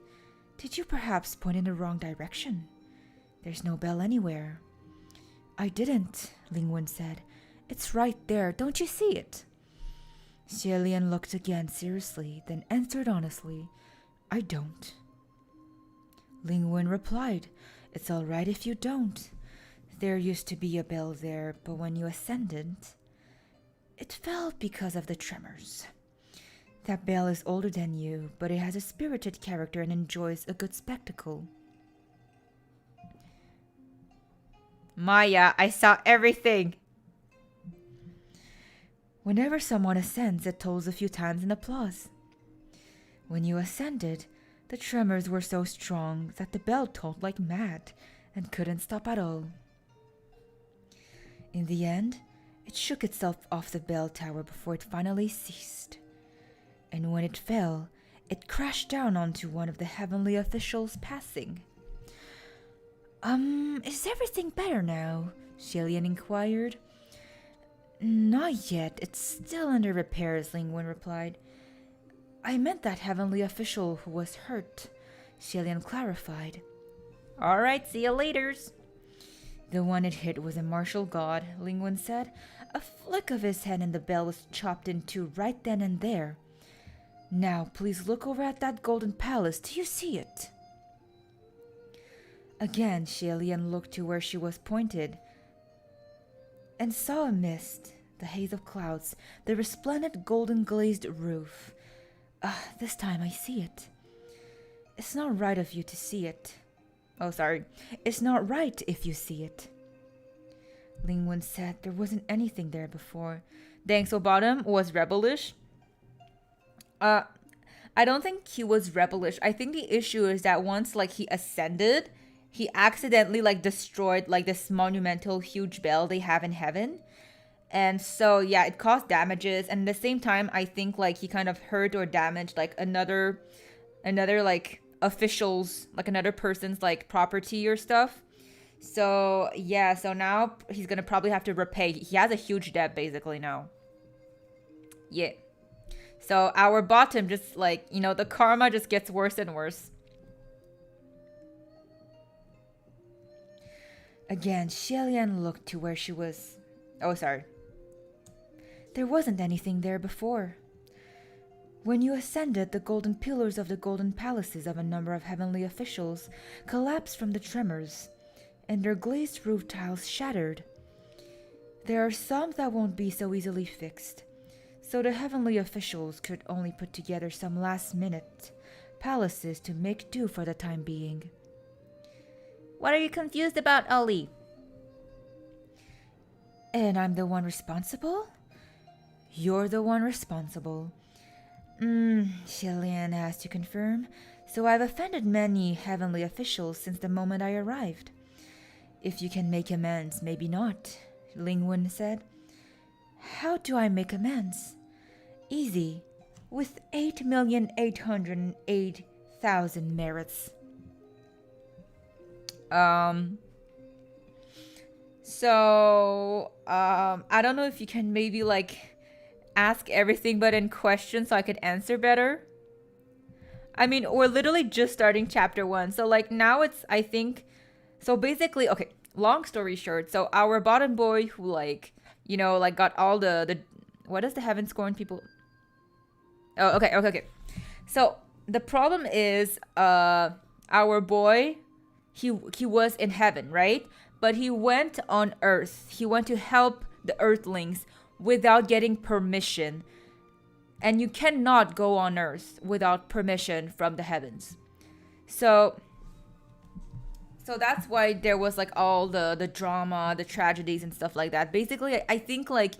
Did you perhaps point in the wrong direction? There's no bell anywhere. I didn't, Lingwen said. It's right there, don't you see it? Xelian looked again seriously, then answered honestly, I don't. Lingwen replied, It's all right if you don't. There used to be a bell there, but when you ascended, it fell because of the tremors. That bell is older than you, but it has a spirited character and enjoys a good spectacle. Maya, I saw everything. Whenever someone ascends, it tolls a few times in applause. When you ascended, the tremors were so strong that the bell tolled like mad and couldn't stop at all. In the end, it shook itself off the bell tower before it finally ceased. And when it fell, it crashed down onto one of the heavenly officials passing. Is everything better now? Shelian inquired. Not yet. It's still under repairs, Lingwen replied. I meant that heavenly official who was hurt, Shelian clarified. All right, see you laters. The one it hit was a martial god, Lingwen said. A flick of his head and the bell was chopped in two right then and there. Now, please look over at that golden palace. Do you see it? Again, Shelian looked to where she was pointed and saw a mist, the haze of clouds, the resplendent golden glazed roof. This time I see it. It's not right of you to see it. Oh, sorry. It's not right if you see it. Lingwen said there wasn't anything there before. Dang, so Bottom was rebellish? I don't think he was rebellish. I think the issue is that once he ascended, he accidentally destroyed this monumental huge bell they have in heaven. And so yeah, it caused damages, and at the same time I think he kind of hurt or damaged another official's, another person's property or stuff. So yeah, so now he's gonna probably have to repay. He has a huge debt basically now. Yeah. So our Bottom just the karma just gets worse and worse. Again, Shelian looked to where she was. Oh, sorry. There wasn't anything there before. When you ascended, the golden pillars of the golden palaces of a number of heavenly officials collapsed from the tremors, and their glazed roof tiles shattered. There are some that won't be so easily fixed, so the heavenly officials could only put together some last-minute palaces to make do for the time being. What are you confused about, Ali? And I'm the one responsible? You're the one responsible. Shelian asked to confirm. So I've offended many heavenly officials since the moment I arrived. If you can make amends, maybe not, Lingwen said. How do I make amends? Easy. With 8,808,000 merits. So I don't know if you can maybe ask everything but in question so I could answer better. I mean, we're literally just starting chapter 1, so now it's, I think, so basically, okay, long story short, so our Bottom boy who got all the what does the heaven scorn people? Oh, okay. So the problem is our boy, he was in heaven, right? But he went on earth. He went to help the earthlings without getting permission. And you cannot go on earth without permission from the heavens. So So that's why there was like all the drama, the tragedies and stuff like that. Basically, I think like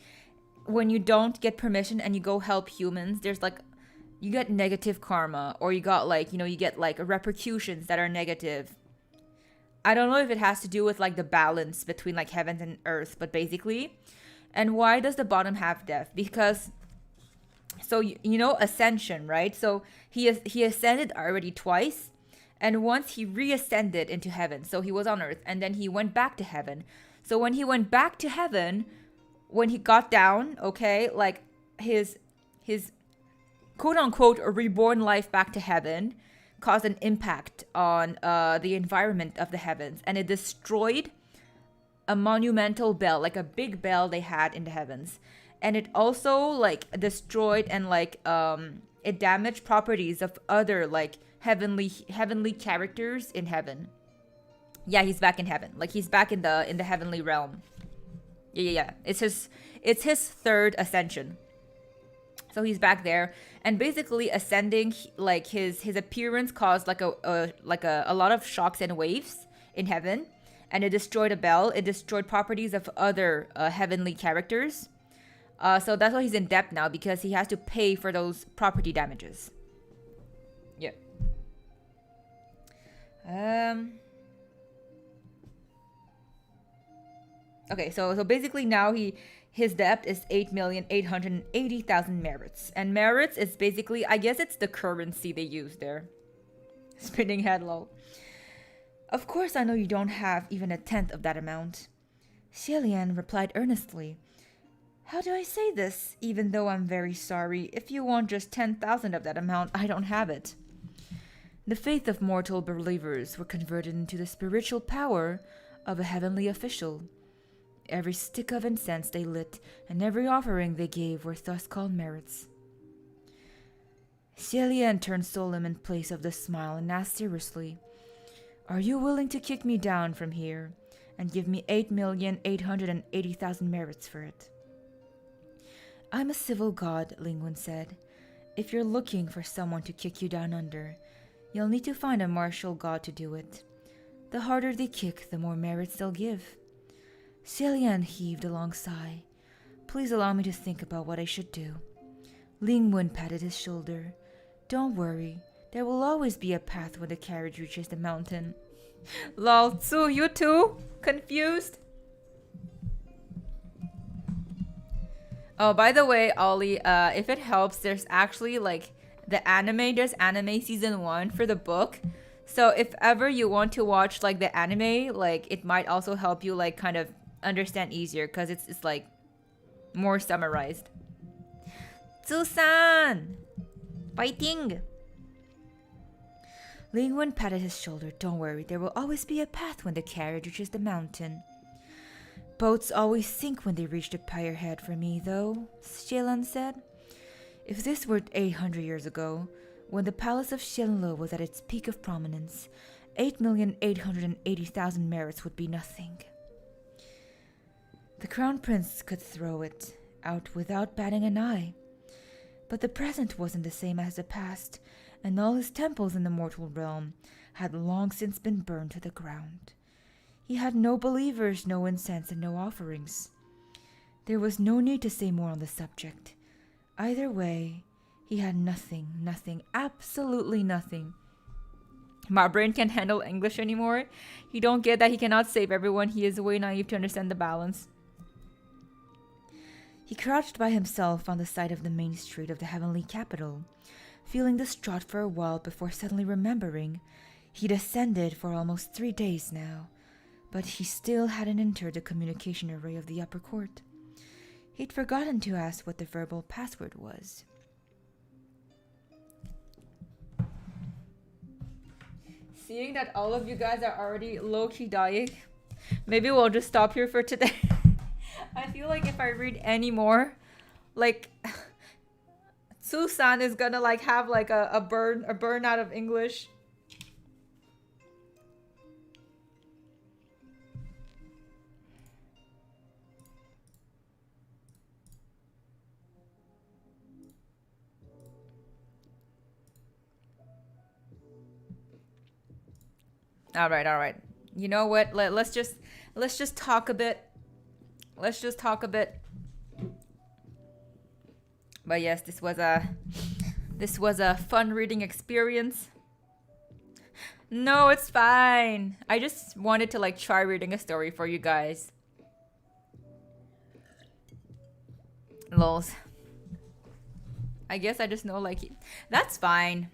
when you don't get permission and you go help humans, there's like you get negative karma, or you got like, you know, you get like repercussions that are negative. I don't know if it has to do with like the balance between like heaven and earth, but basically. And why does the bottom have death? Because so you know ascension, right? So he ascended already twice, and once he reascended into heaven. So he was on earth and then he went back to heaven. So when he went back to heaven, when he got down, okay, like his quote unquote reborn life back to heaven caused an impact on the environment of the heavens, and it destroyed a monumental bell, like a big bell they had in the heavens. And it also like destroyed and like it damaged properties of other like heavenly characters in heaven. Yeah, he's back in heaven. Like he's back in the heavenly realm. Yeah. It's his third ascension. So he's back there, and basically ascending, like his appearance caused like a lot of shocks and waves in heaven, and it destroyed a bell. It destroyed properties of other heavenly characters. So that's why he's in debt now, because he has to pay for those property damages. Yeah. Okay, so basically now his debt is 8,880,000 merits. And merits is basically, I guess it's the currency they use there. Spinning head lol. Of course I know you don't have even a tenth of that amount. Xilian replied earnestly. How do I say this? Even though I'm very sorry, if you want just 10,000 of that amount, I don't have it. The faith of mortal believers were converted into the spiritual power of a heavenly official. Every stick of incense they lit and every offering they gave were thus called merits. Xilian turned solemn in place of the smile and asked seriously, Are you willing to kick me down from here and give me 8,880,000 merits for it? I'm a civil god, Lingwen said. If you're looking for someone to kick you down under, you'll need to find a martial god to do it. The harder they kick, the more merits they'll give. Xilian heaved a long sigh. Please allow me to think about what I should do. Lingwen patted his shoulder. Don't worry, there will always be a path when the carriage reaches the mountain. Lol, Tsu, you too? Confused? Oh, by the way, Ollie, if it helps, there's actually like the anime. There's anime season 1 for the book. So if ever you want to watch like the anime, like it might also help you like kind of understand easier, because it's like more summarized. Tsu-san! Fighting! Lingwen patted his shoulder. Don't worry, there will always be a path when the carriage reaches the mountain. Boats always sink when they reach the pierhead for me, though, Xilian said. If this were 800 years ago, when the palace of Shenlo was at its peak of prominence, 8,880,000 merits would be nothing. The crown prince could throw it out without batting an eye. But the present wasn't the same as the past, and all his temples in the mortal realm had long since been burned to the ground. He had no believers, no incense, and no offerings. There was no need to say more on the subject. Either way, he had nothing, absolutely nothing. My brain can't handle English anymore. You don't get that he cannot save everyone. He is way naive to understand the balance. He crouched by himself on the side of the main street of the heavenly capital, feeling distraught for a while before suddenly remembering he'd ascended for almost 3 days now, but he still hadn't entered the communication array of the upper court. He'd forgotten to ask what the verbal password was. Seeing that all of you guys are already low-key dying, maybe we'll just stop here for today. I feel like if I read any more, like Tsu-san is gonna like have like a burn out of English. All right. You know what? Let's just talk a bit. Let's just talk a bit. But yes, this was a fun reading experience. No, it's fine. I just wanted to like try reading a story for you guys. Lols. I guess I just know like that's fine.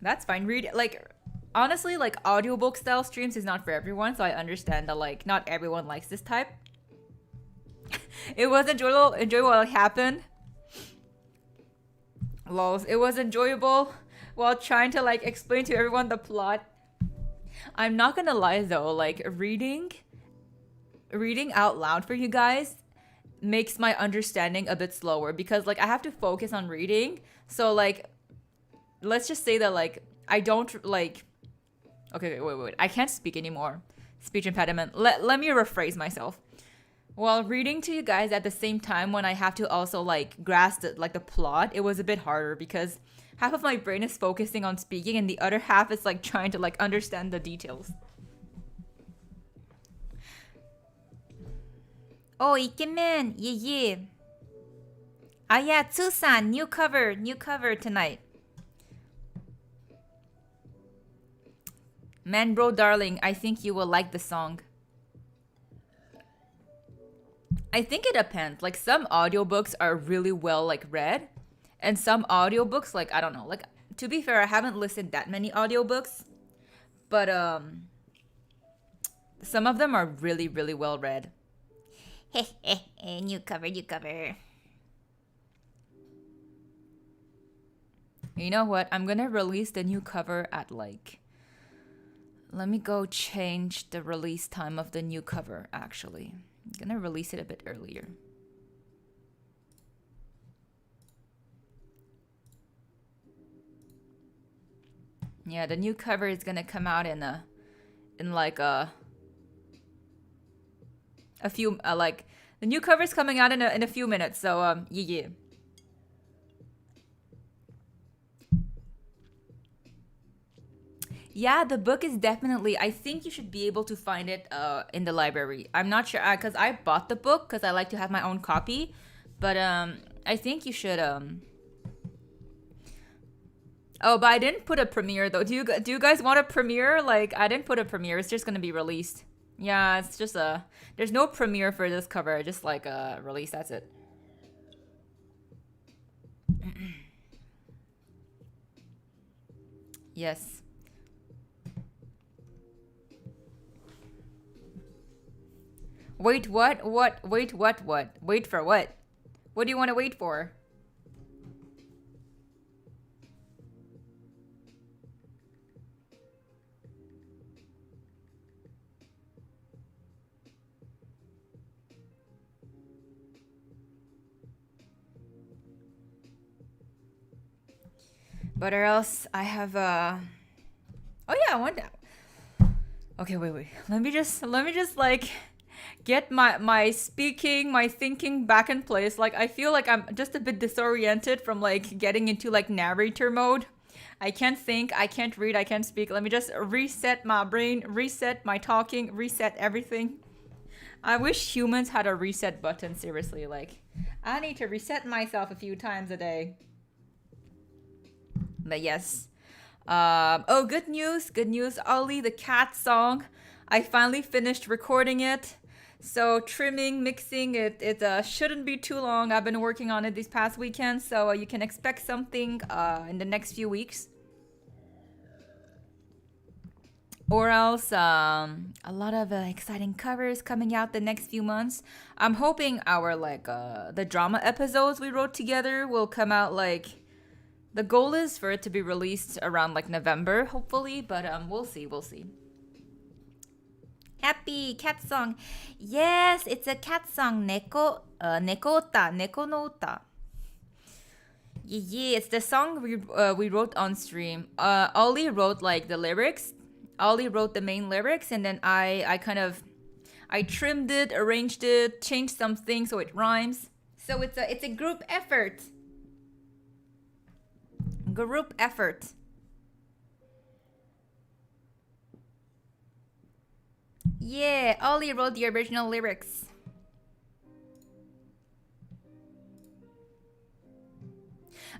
That's fine. Read like honestly like audiobook style streams is not for everyone, so I understand that like not everyone likes this type. It was enjoyable while it happened. Lols. It was enjoyable while trying to like explain to everyone the plot. I'm not gonna lie though, like reading out loud for you guys makes my understanding a bit slower because like I have to focus on reading. So like let's just say that like I don't like okay, wait. I can't speak anymore. Speech impediment. Let me rephrase myself. While reading to you guys at the same time when I have to also like grasp it, like the plot, it was a bit harder because half of my brain is focusing on speaking and the other half is like trying to like understand the details. Oh, Ikemen! Yeah. Ah yeah, Tsusan, new cover tonight. Man bro darling, I think you will like the song. I think it depends. Like some audiobooks are really well like read and some audiobooks like I don't know. Like to be fair, I haven't listened that many audiobooks, but some of them are really really well read. New cover. You know what? I'm gonna release the new cover at like let me go change the release time of the new cover actually. I'm gonna release it a bit earlier. Yeah, the new cover is gonna come out in like a few like the new cover is coming out in a few minutes. So yeah. Yeah, the book is definitely. I think you should be able to find it in the library. I'm not sure because I bought the book because I like to have my own copy, but I think you should. Oh, but I didn't put a premiere though. Do you guys want a premiere? Like I didn't put a premiere. It's just gonna be released. Yeah, it's just a. There's no premiere for this cover. Just like a release. That's it. Yes. Wait, what? Wait, what? Wait for what? What do you want to wait for? But or else I have oh yeah, I want that. Okay, wait. Let me just like get my speaking, my thinking back in place. Like I feel like I'm just a bit disoriented from like getting into like narrator mode. I can't think, I can't read, I can't speak. Let me just reset my brain, reset my talking, reset everything. I wish humans had a reset button, seriously. Like I need to reset myself a few times a day. But yes. Oh, good news. Ollie, the cat song. I finally finished recording it. So trimming, mixing, it shouldn't be too long. I've been working on it these past weekends, so you can expect something in the next few weeks. Or else a lot of exciting covers coming out the next few months. I'm hoping our like the drama episodes we wrote together will come out like the goal is for it to be released around like November, hopefully, but we'll see. Happy cat song. Yes, it's a cat song. Neko no uta. Yeah, it's the song we wrote on stream. Ollie wrote like the lyrics. Ollie wrote the main lyrics, and then I trimmed it, arranged it, changed something so it rhymes. So it's a group effort. Yeah, Ollie wrote the original lyrics.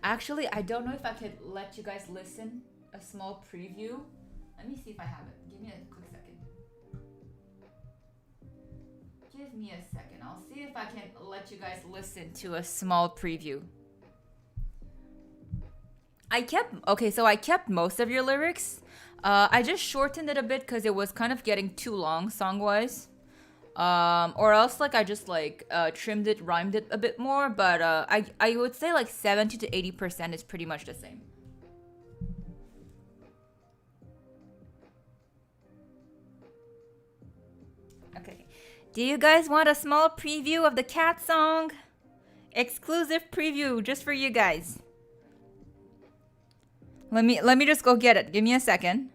Actually, I don't know if I could let you guys listen a small preview. Let me see if I have it. Give me a quick second. Give me a second. I'll see if I can let you guys listen to a small preview. I kept most of your lyrics. I just shortened it a bit because it was kind of getting too long song wise. Or else like I just like trimmed it, rhymed it a bit more. But I would say like 70 to 80% is pretty much the same. Okay. Do you guys want a small preview of the cat song? Exclusive preview just for you guys. Let me just go get it. Give me a second.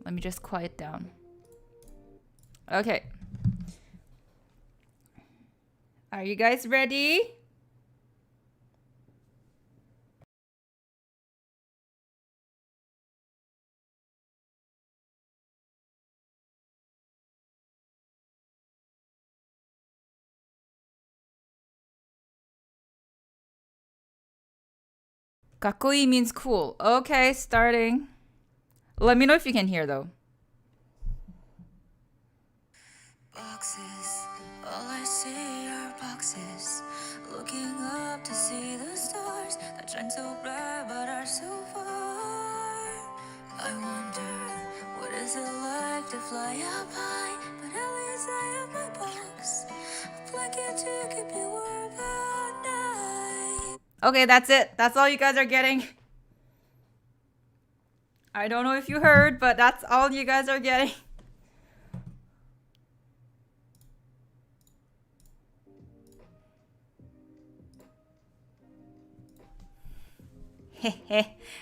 Let me just quiet down. Okay. Are you guys ready? Kakoi means cool. Okay, starting. Let me know if you can hear though. Boxes, all I see are boxes. Looking up to see the stars that shine so bright but are so far. I wonder, what is it like to fly up high? But at least I have my box, a blanket to keep me warm at night. Okay, that's it. That's all you guys are getting. I don't know if you heard, but that's all you guys are getting.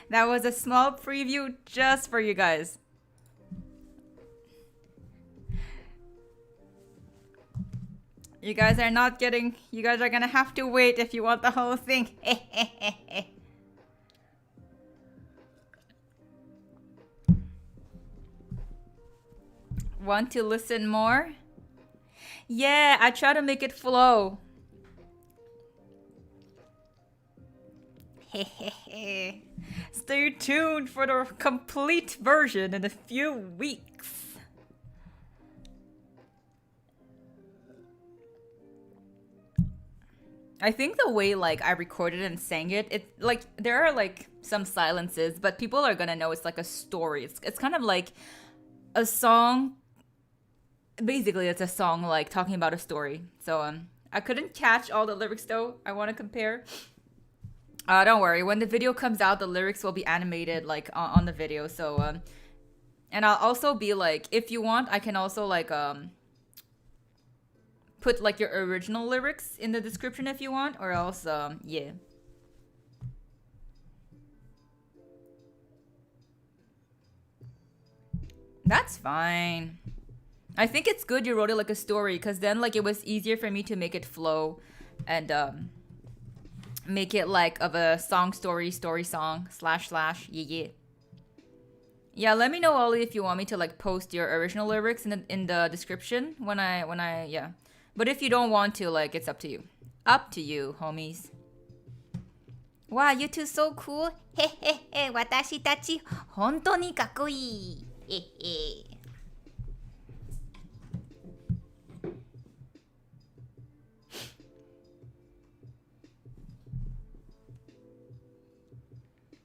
That was a small preview just for you guys. You guys are not getting, you guys are gonna have to wait if you want the whole thing. Want to listen more? Yeah, I try to make it flow. Stay tuned for the complete version in a few weeks. I think the way like I recorded and sang it, it like there are like some silences, but people are gonna know it's like a story. It's kind of like a song. Basically, it's a song like talking about a story. So I couldn't catch all the lyrics though. I want to compare. Don't worry. When the video comes out, the lyrics will be animated like on the video. So and I'll also be like, if you want, I can also like put like your original lyrics in the description if you want, or else yeah. That's fine. I think it's good you wrote it like a story, because then like it was easier for me to make it flow and make it like of a song story song slash yeah. Yeah, let me know, Ollie, if you want me to like post your original lyrics in the description when I yeah. But if you don't want to, like, it's up to you. Up to you, homies. Wow, you two so cool. Hehehe, watashi tachi hontou ni kakkoi. Hehe.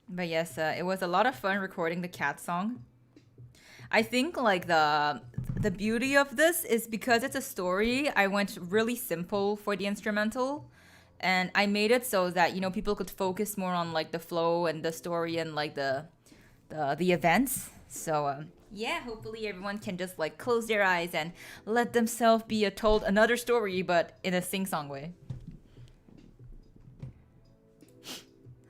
But yes, it was a lot of fun recording the cat song. I think like the beauty of this is because it's a story. I went really simple for the instrumental, and I made it so that people could focus more on like the flow and the story and like the events. So yeah, hopefully everyone can just like close their eyes and let themselves be told another story, but in a sing-song way.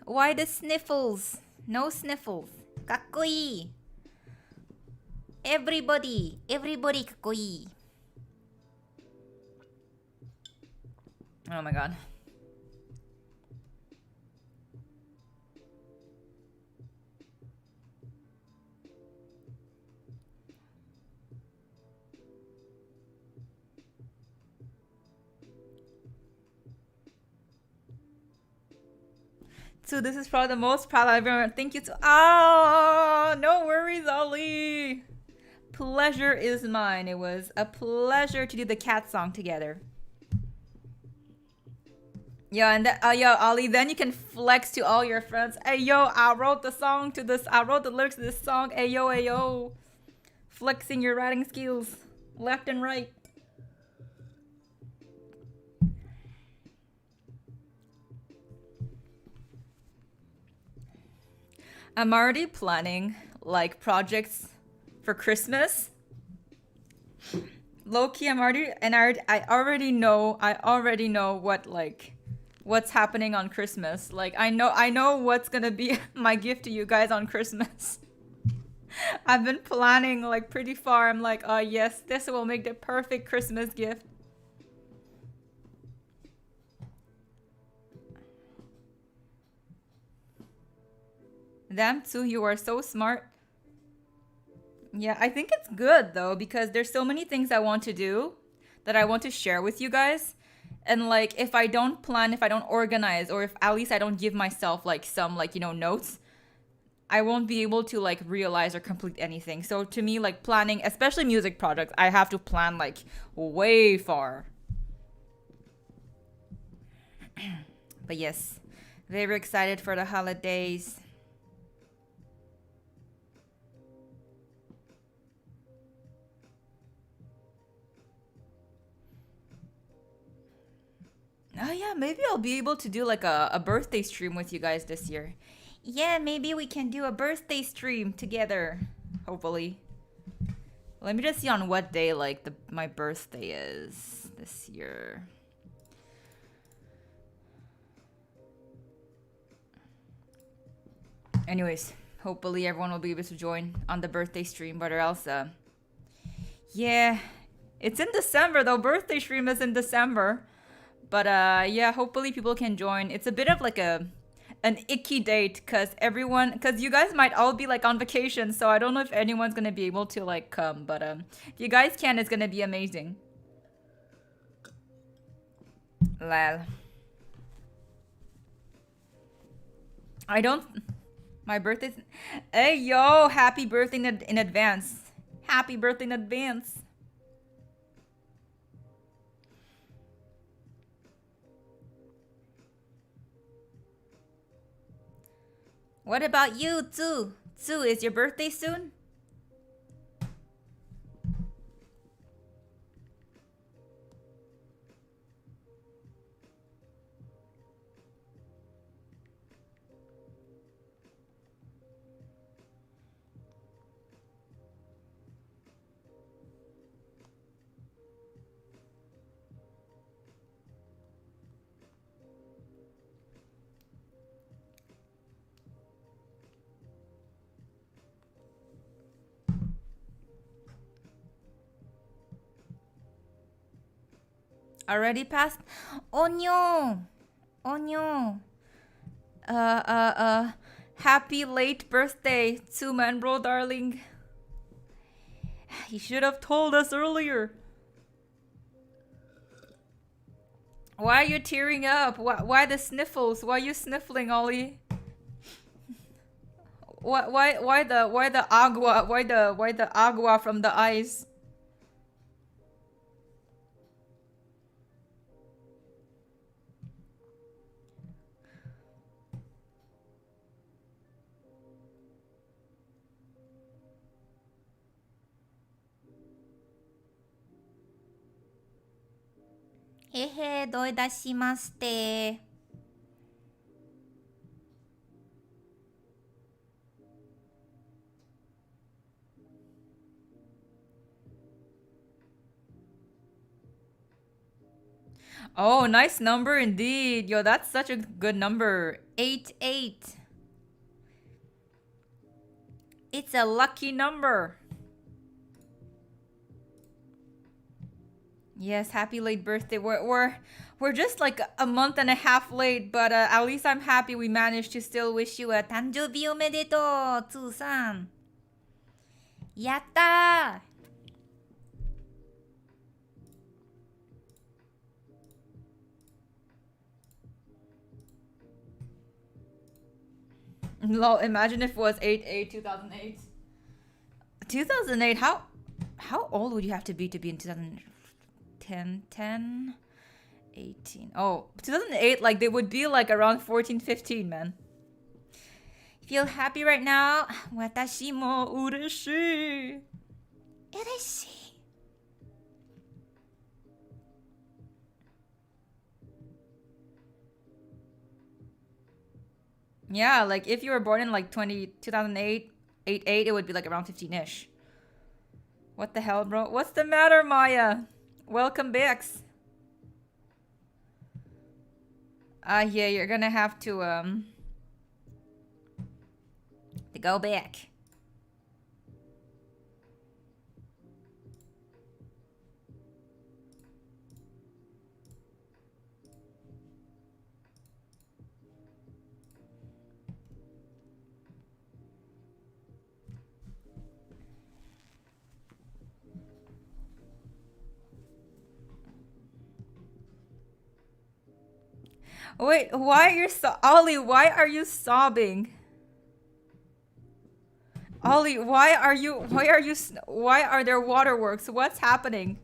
Why the sniffles? No sniffles. Kakkoi. Everybody kakkoi. Oh my god. So this is probably the most proud I've ever. Thank you to. Oh, no worries, Ollie. Pleasure is mine. It was a pleasure to do the cat song together. Yeah, and yo, Ollie, then you can flex to all your friends. Hey, yo, I wrote the song to this. I wrote the lyrics to this song. Hey, yo, hey, yo. Flexing your writing skills left and right. I'm already planning like projects for Christmas. Low key, I'm already and I already know what like what's happening on Christmas. Like I know what's gonna be my gift to you guys on Christmas. I've been planning like pretty far. I'm like, oh yes, this will make the perfect Christmas gift. Them too, you are so smart. Yeah, I think it's good though because there's so many things I want to do that I want to share with you guys. And like if I don't plan, if I don't organize, or if at least I don't give myself like some like, notes, I won't be able to like realize or complete anything. So to me, like planning, especially music projects, I have to plan like way far. But yes, very excited for the holidays. Oh yeah, maybe I'll be able to do like a birthday stream with you guys this year. Yeah, maybe we can do a birthday stream together. Hopefully. Let me just see on what day like my birthday is this year. Anyways, hopefully everyone will be able to join on the birthday stream, but or else yeah, it's in December though. Birthday stream is in December. But yeah, hopefully people can join. It's a bit of like an icky date because you guys might all be like on vacation, so I don't know if anyone's gonna be able to like come. But if you guys can, it's gonna be amazing. Lol. I don't. My birthday's. Hey yo! Happy birthday in advance. Happy birthday in advance. What about you, Tzu? Tzu, is your birthday soon? Already passed? Oh no! Oh no! Uh, uh, uh. Happy late birthday, Tzu Man Bro, darling. You should have told us earlier. Why are you tearing up? Why the sniffles? Why are you sniffling, Ollie? Why the agua? Why the agua from the eyes? Hehe, doidashimashite. Oh, nice number indeed. Yo, that's such a good number. 88. It's a lucky number. Yes, happy late birthday. We're just like a month and a half late, but at least I'm happy we managed to still wish you a 誕生日おめでとう、つーさん。やったー。Lol, imagine if it was 8/8 2008. 2008, how old would you have to be in 2010? 10? 18. Oh, 2008, like they would be like around 14, 15, man. Feel happy right now? 私も嬉しい。嬉しい。Yeah, like if you were born in like 2008, 8, it would be like around 15-ish. What the hell, bro? What's the matter, Maya? Welcome back. Yeah, you're gonna have to go back. Wait, why are you Ollie, why are you sobbing? Ollie, why are there waterworks? What's happening?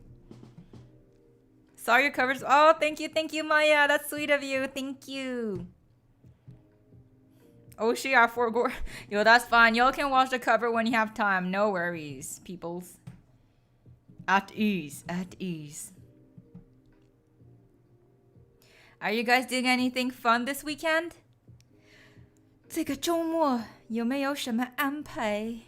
Saw your covers. Oh, thank you, Maya. That's sweet of you. Thank you. Oh, she are for gore. Yo, that's fine. Y'all can watch the cover when you have time. No worries, peoples. At ease, at ease. Are you guys doing anything fun this weekend? 这个周末有没有什么安排？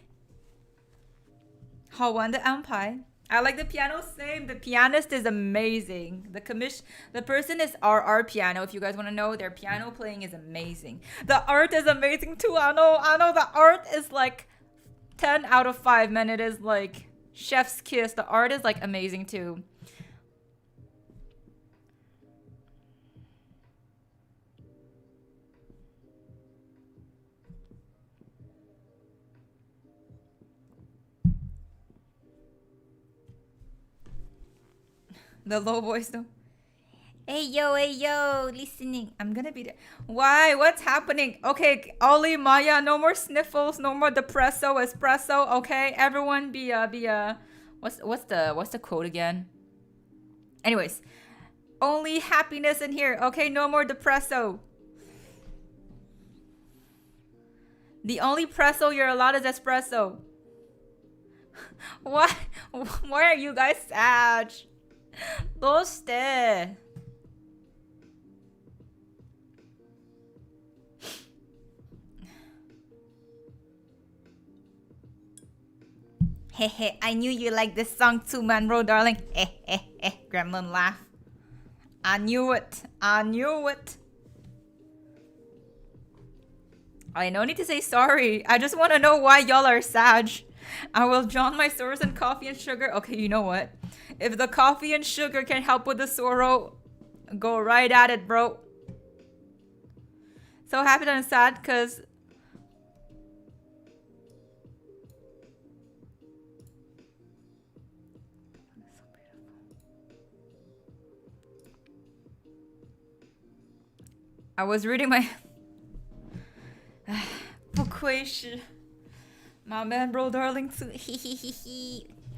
好玩的安排？ I like the piano. Same. The pianist is amazing. The person is RR Piano. If you guys want to know, their piano playing is amazing. The art is amazing too. I know. The art is like 10 out of 5, man. It is like chef's kiss. The art is like amazing too. The low voice though. Hey yo, listening. I'm gonna be there. Why? What's happening? Okay, Ollie, Maya, no more sniffles, no more depresso, espresso. Okay, everyone be what's the quote again? Anyways, only happiness in here. Okay, no more depresso. The only presso you're allowed is espresso. Why? Why are you guys sad? どうして? Hehe, I knew you liked this song too, man, bro, darling. Gremlin laugh. I knew it. I no need to say sorry. I just want to know why y'all are sad. I will drown my sorrows in coffee and sugar. Okay, you know what? If the coffee and sugar can help with the sorrow, go right at it, bro. So happy that I'm sad because... I was reading my... 不愧是 my man, bro, darling.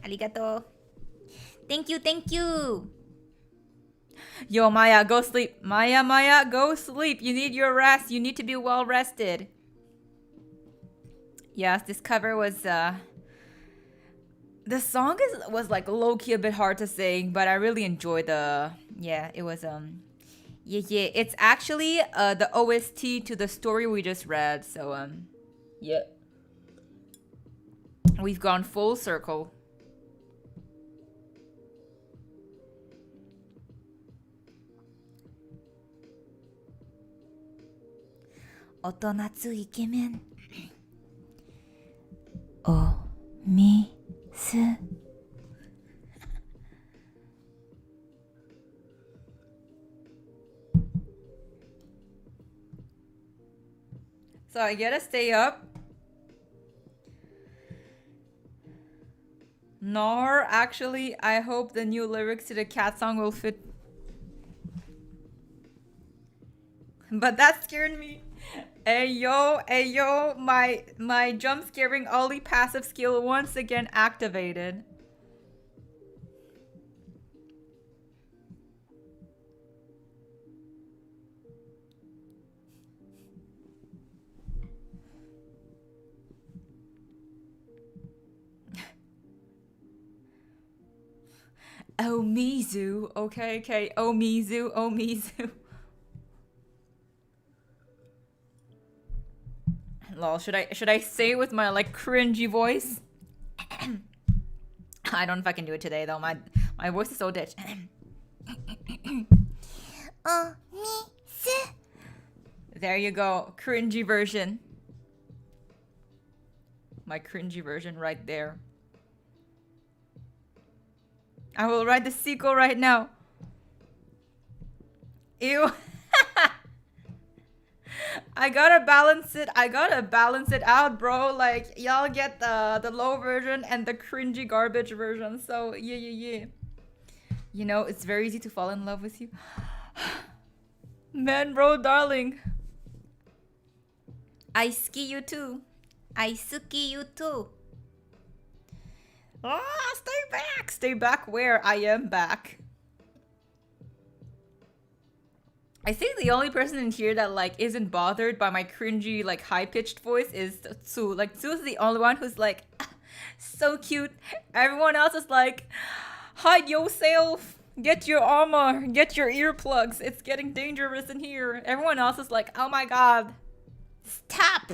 ありがとう. Thank you. Yo, Maya, go sleep. Maya, go sleep. You need your rest. You need to be well rested. Yes, this cover was the song was like low-key a bit hard to sing, but I really enjoyed it was yeah, it's actually the OST to the story we just read. So yeah. We've gone full circle. Otonatsu ikemen. O mi su. So I gotta stay up. Nor, actually, I hope the new lyrics to the cat song will fit. But that scared me. Hey yo, my jump scaring Ollie passive skill once again activated. Oh Mizu, okay. Oh Mizu, oh Mizu. Lol, should I say it with my like cringy voice? I don't know if I can do it today though. My voice is so ditch. Oh Mizu. There you go, cringy version. My cringy version right there. I will write the sequel right now. Ew. I gotta balance it. I gotta balance it out, bro. Like y'all get the low version and the cringy garbage version. So yeah. You know, it's very easy to fall in love with you. Man, bro, darling. I ski you too. I suki you too. Ah, stay back. Stay back where? I am back. I think the only person in here that like isn't bothered by my cringy like high-pitched voice is Tsu. Like Tsu's the only one who's like so cute. Everyone else is like, hide yourself. Get your armor. Get your earplugs. It's getting dangerous in here. Everyone else is like, oh my god. Stop.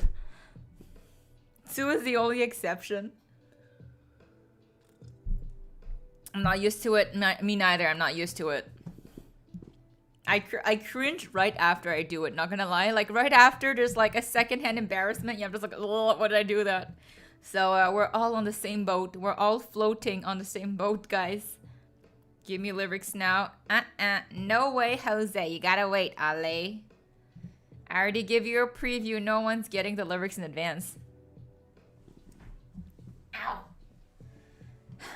Tsu is the only exception. I'm not used to it. Me neither. I'm not used to it. I cringe right after I do it. Not gonna lie. Like right after, there's like a secondhand embarrassment. Yeah, I'm just like, oh, why did I do that? So we're all on the same boat. We're all floating on the same boat, guys. Give me lyrics now. No way, Jose. You gotta wait, Ale. I already give you a preview. No one's getting the lyrics in advance. Ow.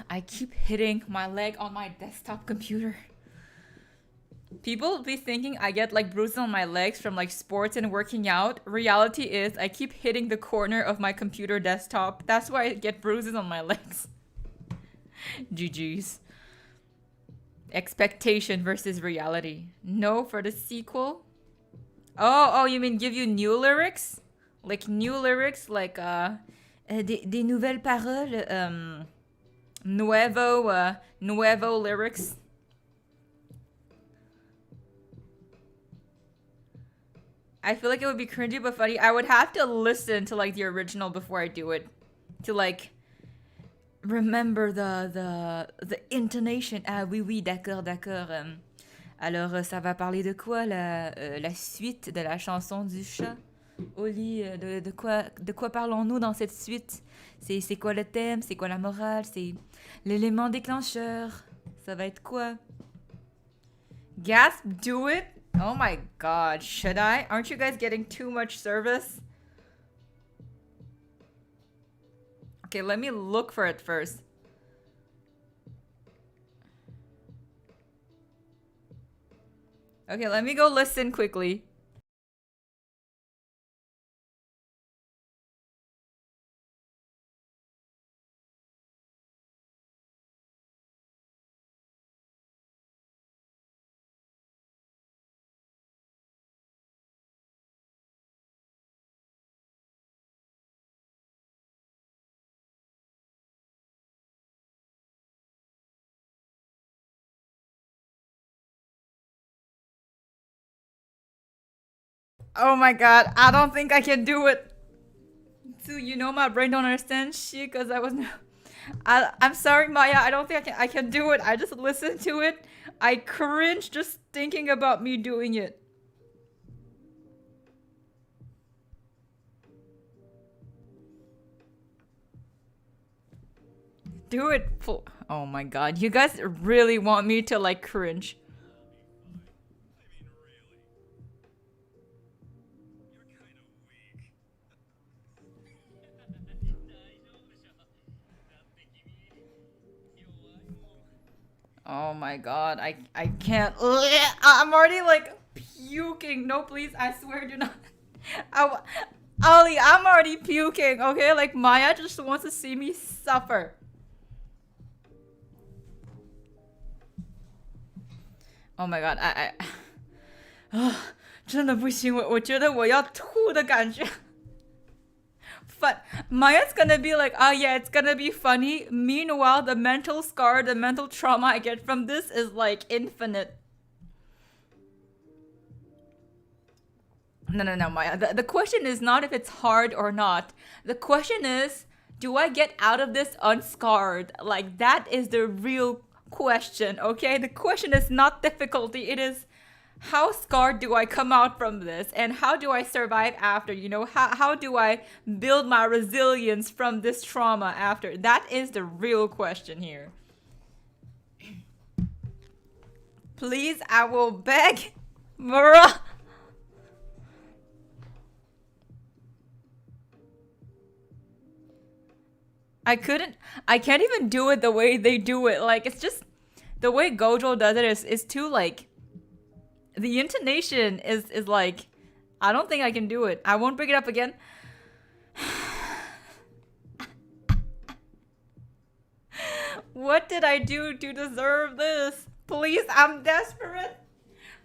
I keep hitting my leg on my desktop computer. People be thinking I get like bruises on my legs from like sports and working out. Reality is I keep hitting the corner of my computer desktop. That's why I get bruises on my legs. GG's. Expectation versus reality. No for the sequel. Oh, you mean give you new lyrics? Like new lyrics, like des nouvelles paroles, nuevo lyrics. I feel like it would be cringy but funny. I would have to listen to like the original before I do it, to like remember the intonation. Ah oui, d'accord. Alors ça va parler de quoi la suite de la chanson du chat au lit? De quoi parlons-nous dans cette suite? C'est quoi le thème? C'est quoi la morale? C'est l'élément déclencheur. Ça va être quoi? Gasp, do it? Oh my god, should I? Aren't you guys getting too much service? Okay, let me look for it first. Okay, let me go listen quickly. Oh my god, I don't think I can do it. So you know my brain don't understand shit because I was I'm sorry, Maya. I don't think I can do it. I just listened to it. I cringe just thinking about me doing it. Do it. Oh my god. You guys really want me to like cringe. Oh my god, I can't. I'm already like puking. No, please, I swear, do not. I, Ali, I'm already puking. Okay, like Maya just wants to see me suffer. Oh my god,真的不行，我觉得我要吐的感觉。But Maya's gonna be like, oh yeah, it's gonna be funny. Meanwhile, the mental scar, the mental trauma I get from this is like infinite. No, Maya. The question is not if it's hard or not. The question is, do I get out of this unscarred? Like, that is the real question, okay? The question is not difficulty. It is, how scarred do I come out from this? And how do I survive after? You know, how do I build my resilience from this trauma after? That is the real question here. Please, I will beg. Mura. I can't even do it the way they do it. Like, it's just, the way Gojo does it is too, like, the intonation is like, I don't think I can do it. I won't bring it up again. What did I do to deserve this? Please, I'm desperate.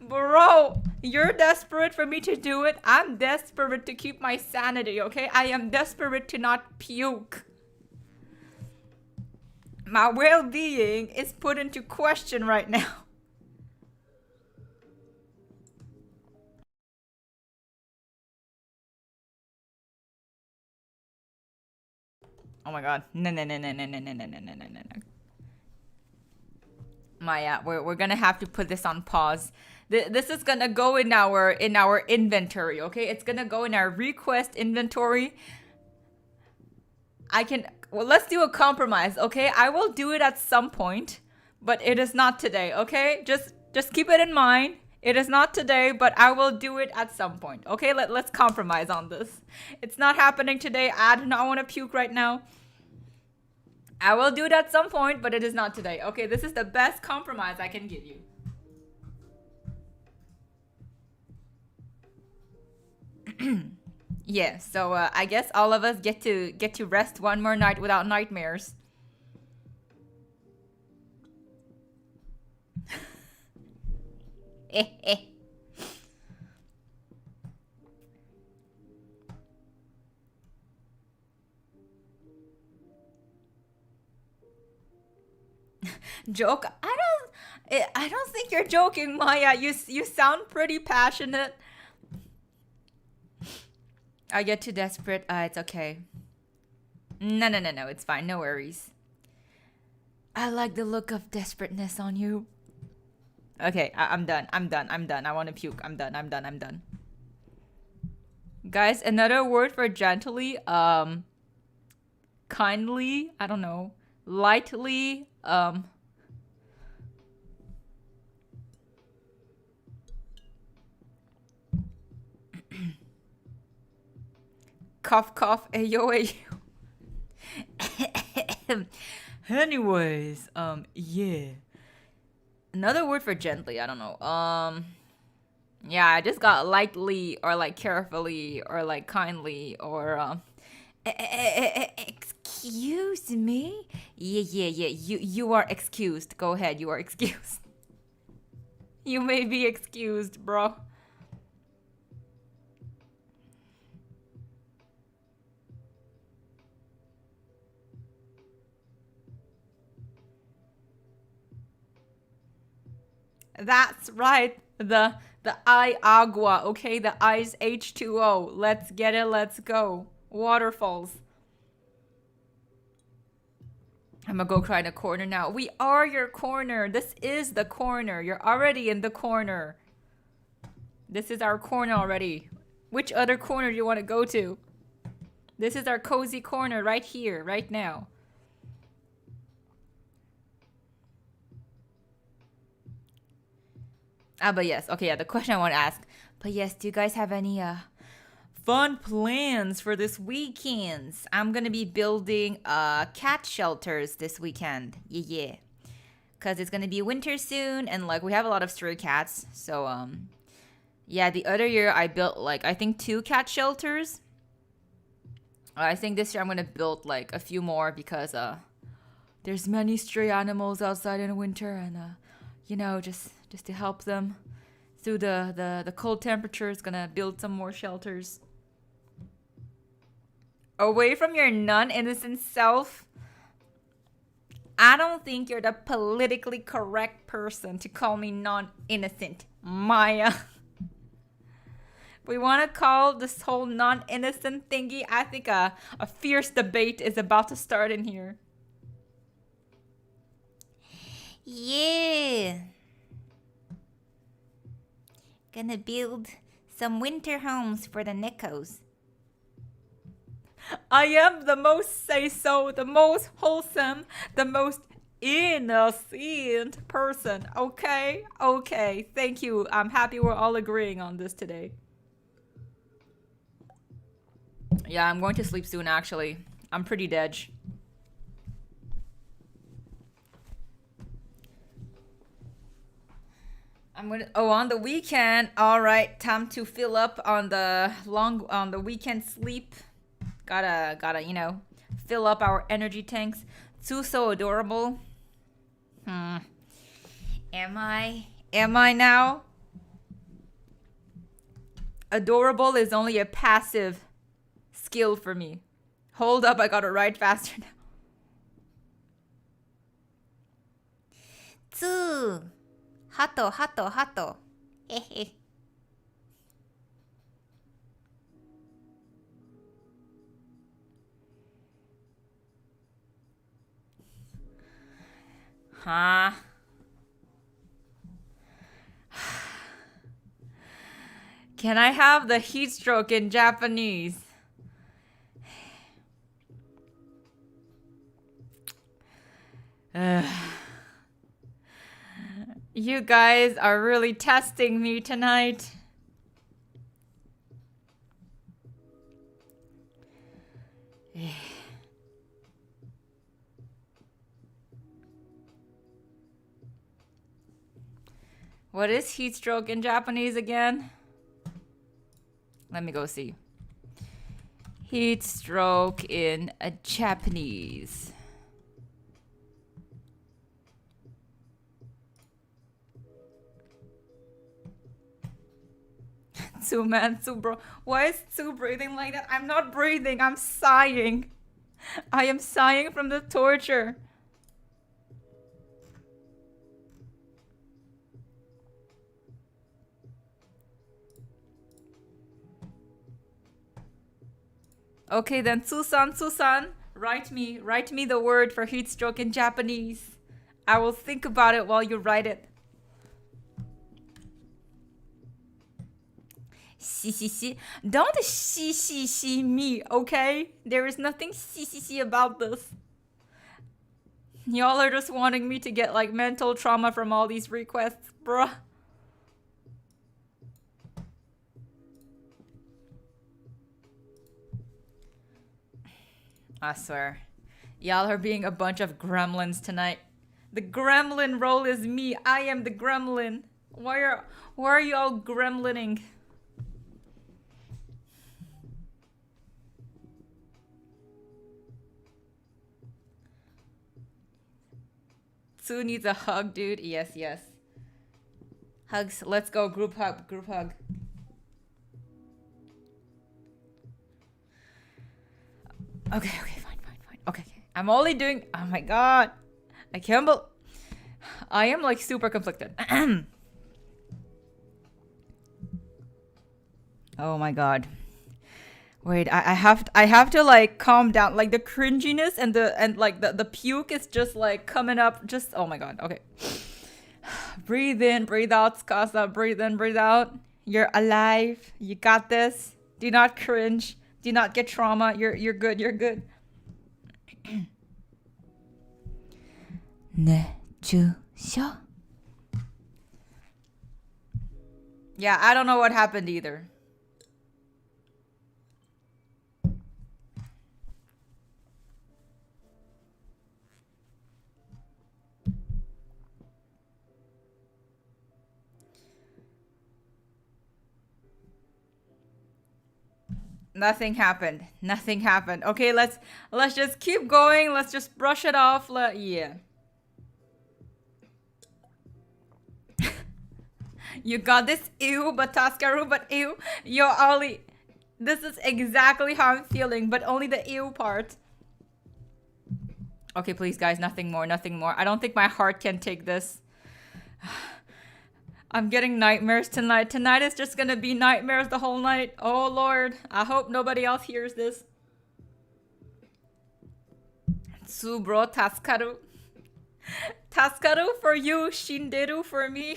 Bro, you're desperate for me to do it. I'm desperate to keep my sanity, okay? I am desperate to not puke. My well-being is put into question right now. Oh my god. No. Maya, we're gonna have to put this on pause. This is gonna go in our inventory, okay? It's gonna go in our request inventory. Well, let's do a compromise, okay? I will do it at some point, but it is not today, okay? Just keep it in mind. It is not today, but I will do it at some point, okay? Let's compromise on this. It's not happening today. I do not want to puke right now. I will do it at some point, but it is not today. Okay, this is the best compromise I can give you. Yeah, so I guess all of us get to rest one more night without nightmares. Joke? I don't think you're joking, Maya. You sound pretty passionate. I get too desperate. It's okay. No, it's fine. No worries. I like the look of desperateness on you. Okay, I'm done. I want to puke. I'm done. Guys, another word for gently, kindly, I don't know, lightly, cough, ayo. Anyways, yeah. Another word for gently, I don't know. Yeah, I just got lightly or like carefully or like kindly or excuse me? Yeah. You are excused. Go ahead, you are excused. You may be excused, bro. That's right. The I agua, okay? The I's H2O. Let's get it, let's go. Waterfalls. I'm gonna go cry in a corner now. We are your corner. This is the corner. You're already in the corner. This is our corner already. Which other corner do you want to go to? This is our cozy corner right here, right now. But yes, okay, yeah, the question I want to ask. But yes, do you guys have any fun plans for this weekend? I'm gonna be building cat shelters this weekend. Yeah. Cause it's gonna be winter soon, and like we have a lot of stray cats. So yeah, the other year I built like I think 2 cat shelters. I think this year I'm gonna build like a few more because there's many stray animals outside in the winter, and you know, just to help them through the cold temperatures, gonna build some more shelters. Away from your non-innocent self. I don't think you're the politically correct person to call me non-innocent, Maya. We want to call this whole non-innocent thingy. I think a fierce debate is about to start in here. Yeah. Gonna build some winter homes for the Nekos. I am the most say-so, the most wholesome, the most innocent person. Okay? Okay. Thank you. I'm happy we're all agreeing on this today. Yeah, I'm going to sleep soon, actually. I'm pretty dead. on the weekend. All right, time to fill up on the weekend sleep. Gotta, fill up our energy tanks. Too so adorable. Am I now? Adorable is only a passive skill for me. Hold up, I gotta write faster now. 2 ハトハトハトへへ Huh? Can I have the heat stroke in Japanese? You guys are really testing me tonight. What is heat stroke in Japanese again? Let me go see. Heat stroke in Japanese. Tsu man, Tsu bro. Why is Tsu breathing like that? I'm not breathing, I'm sighing. I am sighing from the torture. Okay then, Tsu-san, write me the word for heat stroke in Japanese. I will think about it while you write it. Don't me, okay? There is nothing about this. Y'all are just wanting me to get like mental trauma from all these requests, bruh. I swear. Y'all are being a bunch of gremlins tonight. The gremlin role is me. I am the gremlin. Why are you all gremlining? Tsu needs a hug, dude. Yes. Hugs. Let's go. Group hug. Okay, fine. Okay. I'm only doing... Oh my god. I can't believe... I am like super conflicted. Oh my god. Wait, I have to like calm down. Like the cringiness and the puke is just like coming up. Just oh my god. Okay. Breathe in, breathe out, Skasa. Breathe in, breathe out. You're alive. You got this. Do not cringe. Do not get trauma. You're good. You're good. Yeah, I don't know what happened either. Nothing happened. Nothing happened. Okay, let's just keep going. Let's just brush it off. Yeah. You got this. Ew, but Taskaru, but ew. Yo, Ollie. This is exactly how I'm feeling, but only the ew part. Okay, please, guys, nothing more, nothing more. I don't think my heart can take this. I'm getting nightmares tonight. Tonight is just gonna be nightmares the whole night. Oh, Lord. I hope nobody else hears this. Tsubro Taskaru. Taskaru for you, Shinderu for me.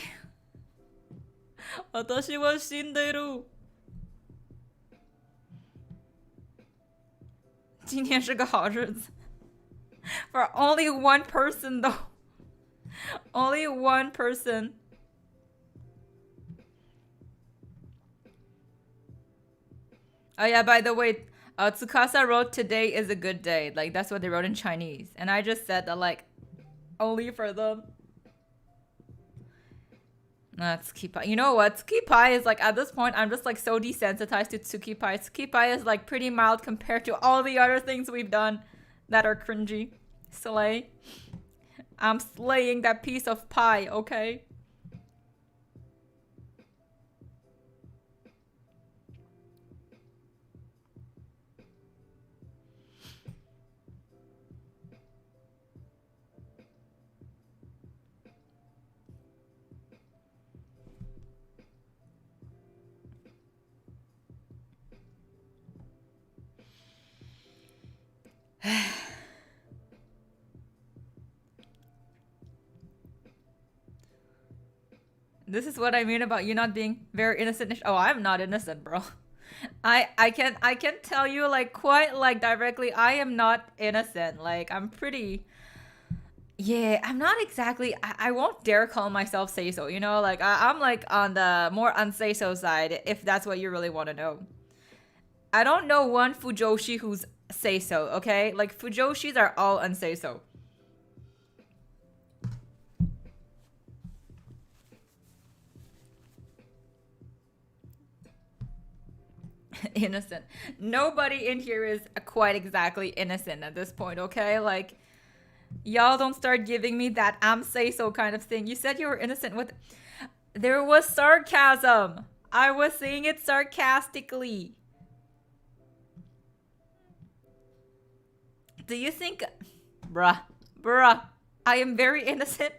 私は死んでる。今天是个好日子。For only one person though. Only one person. Oh yeah, by the way, Tsukasa wrote today is a good day. Like that's what they wrote in Chinese. And I just said that like only for them. Tsukipai. You know what? Tsukipai is like, at this point, I'm just like so desensitized to Tsukipai. Tsukipai is like pretty mild compared to all the other things we've done that are cringy. Slay. I'm slaying that piece of pie, okay? This is what I mean about you not being very innocent. Oh, I'm not innocent, bro. I can tell you like quite like directly I am not innocent. Like I'm pretty. Yeah, I'm not exactly. I won't dare call myself say so. You know, like I'm like on the more unsay so side. If that's what you really want to know. I don't know one Fujoshi who's say so. Okay, like Fujoshis are all unsay so. Innocent. Nobody in here is quite exactly innocent at this point, okay? Like, y'all don't start giving me that I'm say so kind of thing. You said you were innocent with. There was sarcasm. I was saying it sarcastically. Do you think. Bruh. I am very innocent.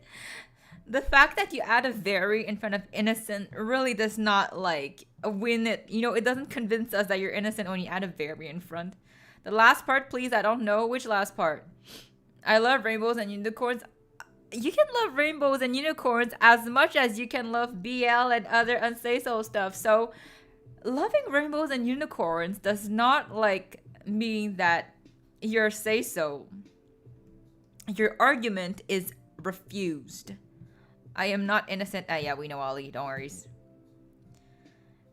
The fact that you add a very in front of innocent really does not like win it. You know, it doesn't convince us that you're innocent when you add a very in front. The last part, please. I don't know which last part. I love rainbows and unicorns. You can love rainbows and unicorns as much as you can love BL and other unsay-so stuff. So, loving rainbows and unicorns does not like mean that you're say-so. Your argument is refused. I am not innocent. Yeah, we know Ollie. Don't worry.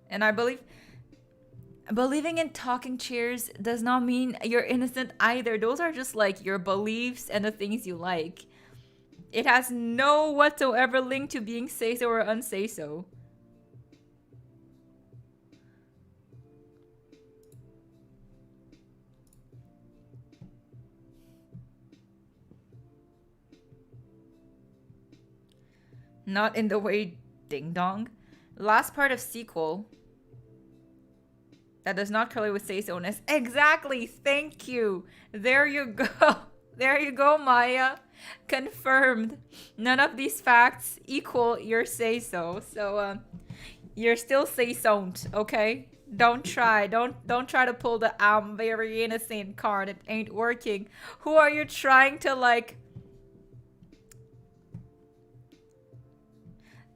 And I believing in talking chairs does not mean you're innocent either. Those are just like your beliefs and the things you like. It has no whatsoever link to being say-so or unsay-so. Not in the way ding dong. Last part of sequel. That does not correlate with say-so-ness. Exactly. Thank you. There you go. There you go, Maya. Confirmed. None of these facts equal your say-so. So, you're still say-so-n't, okay? Don't try. Don't try to pull the I'm very innocent card. It ain't working. Who are you trying to, like...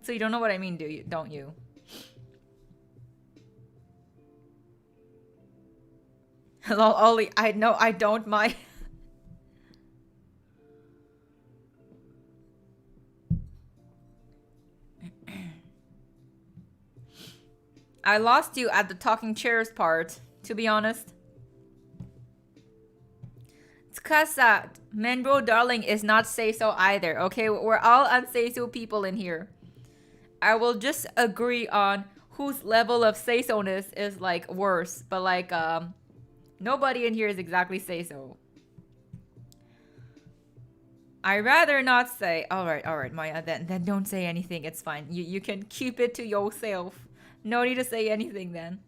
So you don't know what I mean, do you? Don't you? Hello, Ollie. I know I don't mind. I lost you at the talking chairs part, to be honest. Tsukasa, Menbro darling is not say-so either, okay? We're all unsay-so people in here. I will just agree on whose level of say-so-ness is like worse, but like nobody in here is exactly say-so. I rather not say. All right, Maya. Then don't say anything. It's fine. You can keep it to yourself. No need to say anything then.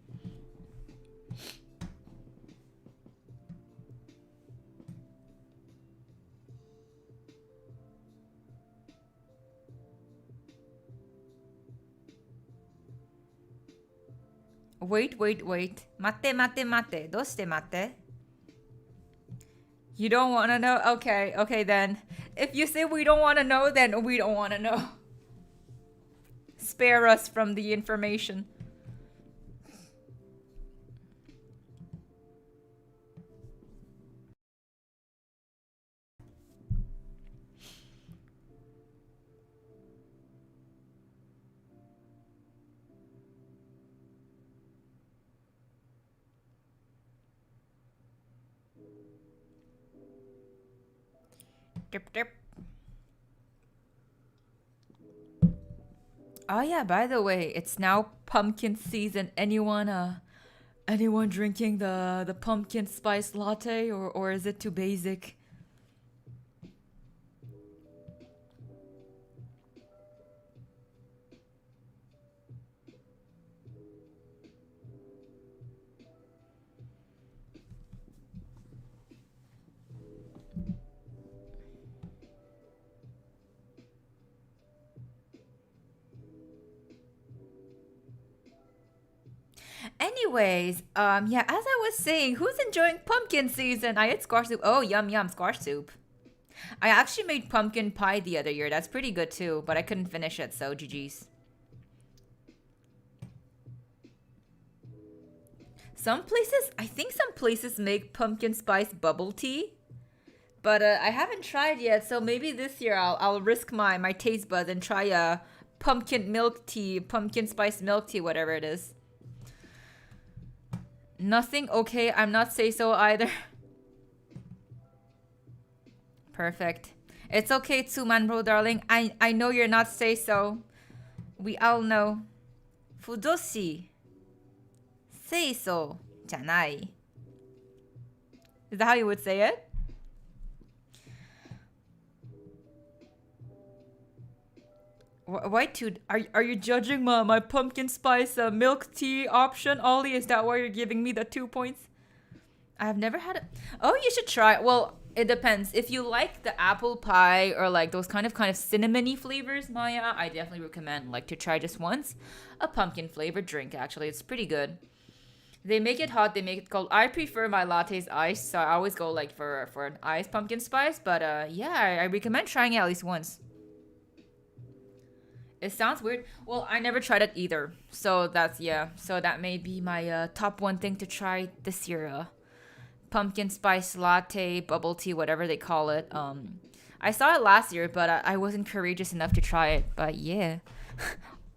Wait, wait, wait. Mate, mate, mate. Doste mate? You don't want to know? Okay, okay then. If you say we don't want to know, then we don't want to know. Spare us from the information. Dip, dip. Oh yeah, by the way, it's now pumpkin season. Anyone drinking the pumpkin spice latte, or is it too basic? Anyways, yeah, as I was saying, who's enjoying pumpkin season? I ate squash soup. Oh, yum yum, squash soup. I actually made pumpkin pie the other year. That's pretty good too, but I couldn't finish it, so GG's. Some places, I think some places make pumpkin spice bubble tea, but I haven't tried yet. So maybe this year I'll risk my taste buds and try a pumpkin milk tea, pumpkin spice milk tea, whatever it is. Nothing. Okay, I'm not say so either. Perfect. It's okay, Tsuman bro, darling. I know you're not say so. We all know. Fudoshi. Say so. Janai. Is that how you would say it? Why dude? Are you judging my pumpkin spice milk tea option, Ollie? Is that why you're giving me the 2 points? I have never had it. Oh, you should try it. Well, it depends. If you like the apple pie or like those kind of cinnamony flavors, Maya, I definitely recommend like to try just once a pumpkin flavored drink. Actually, it's pretty good. They make it hot. They make it cold. I prefer my lattes iced, so I always go like for an iced pumpkin spice. But yeah, I recommend trying it at least once. It sounds weird. Well, I never tried it either. So that's, yeah. So that may be my top one thing to try this year. Pumpkin spice latte, bubble tea, whatever they call it. I saw it last year, but I wasn't courageous enough to try it. But yeah.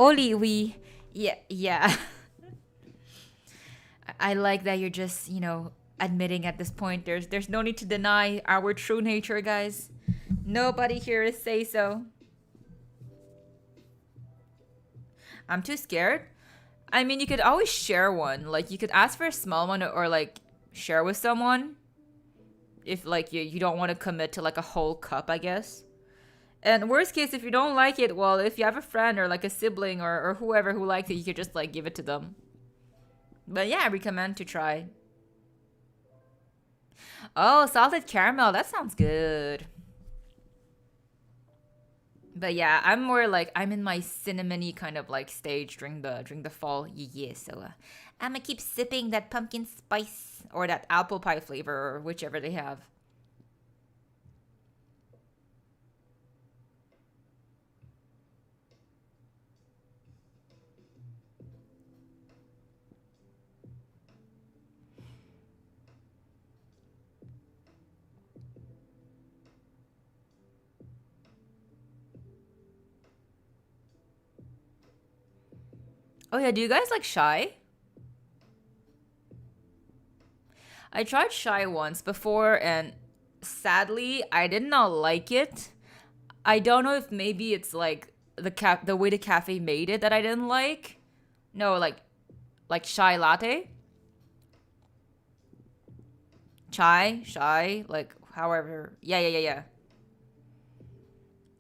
Oli, we. Yeah, yeah. I like that you're just, admitting at this point. There's no need to deny our true nature, guys. Nobody here is say so. I'm too scared. I mean, you could always share one. Like, you could ask for a small one or like share with someone if like you don't want to commit to like a whole cup, I guess. And worst case, if you don't like it, well, if you have a friend or like a sibling or whoever who likes it, you could just like give it to them. But yeah, I recommend to try. Oh, salted caramel. That sounds good. But yeah, I'm more like I'm in my cinnamony kind of like stage during the fall. Yeah, so I'm gonna keep sipping that pumpkin spice or that apple pie flavor or whichever they have. Oh yeah, do you guys like shy? I tried shy once before and sadly I did not like it. I don't know if maybe it's like the way the cafe made it that I didn't like. No, like chai latte? Chai, like however. Yeah.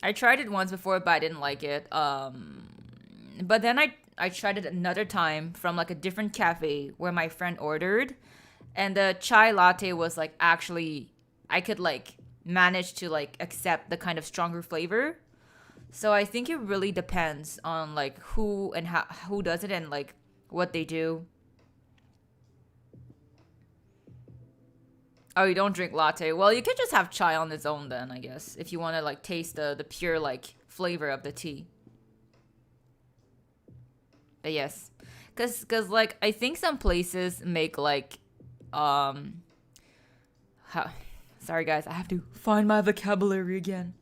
I tried it once before, but I didn't like it. But then I tried it another time from like a different cafe where my friend ordered, and the chai latte was like actually I could like manage to like accept the kind of stronger flavor. So I think it really depends on like who and how who does it and like what they do. Oh, you don't drink latte. Well, you could just have chai on its own then, I guess, if you want to like taste the pure like flavor of the tea. But yes. Cuz like I think some places make like um how, sorry guys, I have to find my vocabulary again.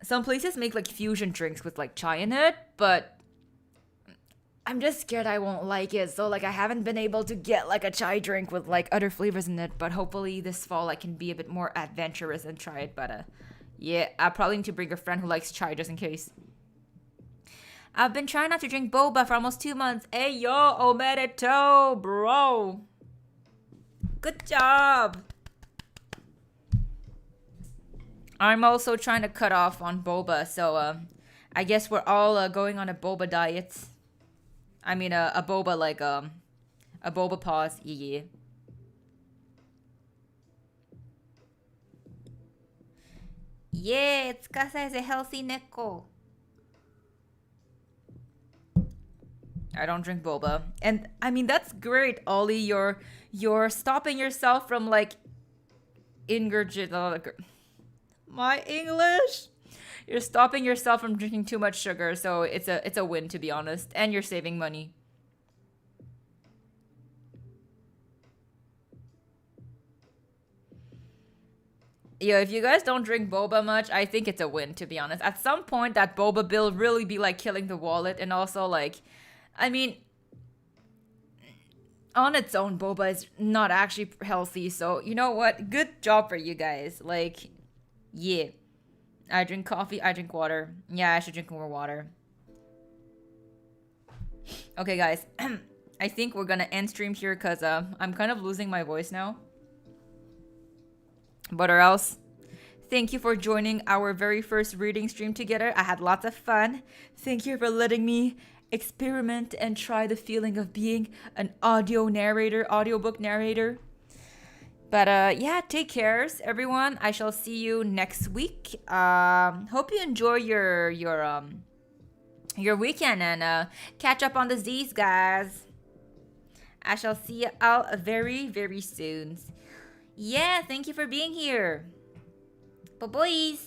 Some places make like fusion drinks with like chai in it, but I'm just scared I won't like it. So like I haven't been able to get like a chai drink with like other flavors in it, but hopefully this fall I can be a bit more adventurous and try it. But yeah, I probably need to bring a friend who likes chai just in case. I've been trying not to drink boba for almost 2 months. Hey yo, omerito, bro. Good job. I'm also trying to cut off on boba, so I guess we're all going on a boba diet. I mean a boba like a boba pause. Yeah. Yeah, it's Tsukasa is a healthy neko. I don't drink boba. And I mean that's great, Ollie. You're stopping yourself from like ingurgit my English. You're stopping yourself from drinking too much sugar, so it's a win to be honest. And you're saving money. Yeah, if you guys don't drink boba much, I think it's a win to be honest. At some point that boba bill really be like killing the wallet and also like I mean on its own boba is not actually healthy. So, you know what? Good job for you guys. Like yeah. I drink coffee, I drink water. Yeah, I should drink more water. Okay, guys. I think we're gonna end stream here because I'm kind of losing my voice now. But or else, thank you for joining our very first reading stream together. I had lots of fun. Thank you for letting me experiment and try the feeling of being an audiobook narrator. But yeah, take cares, everyone. I shall see you next week. Hope you enjoy your weekend and catch up on the Z's, guys. I shall see you all very, very soon. Yeah, thank you for being here. Bye, boys.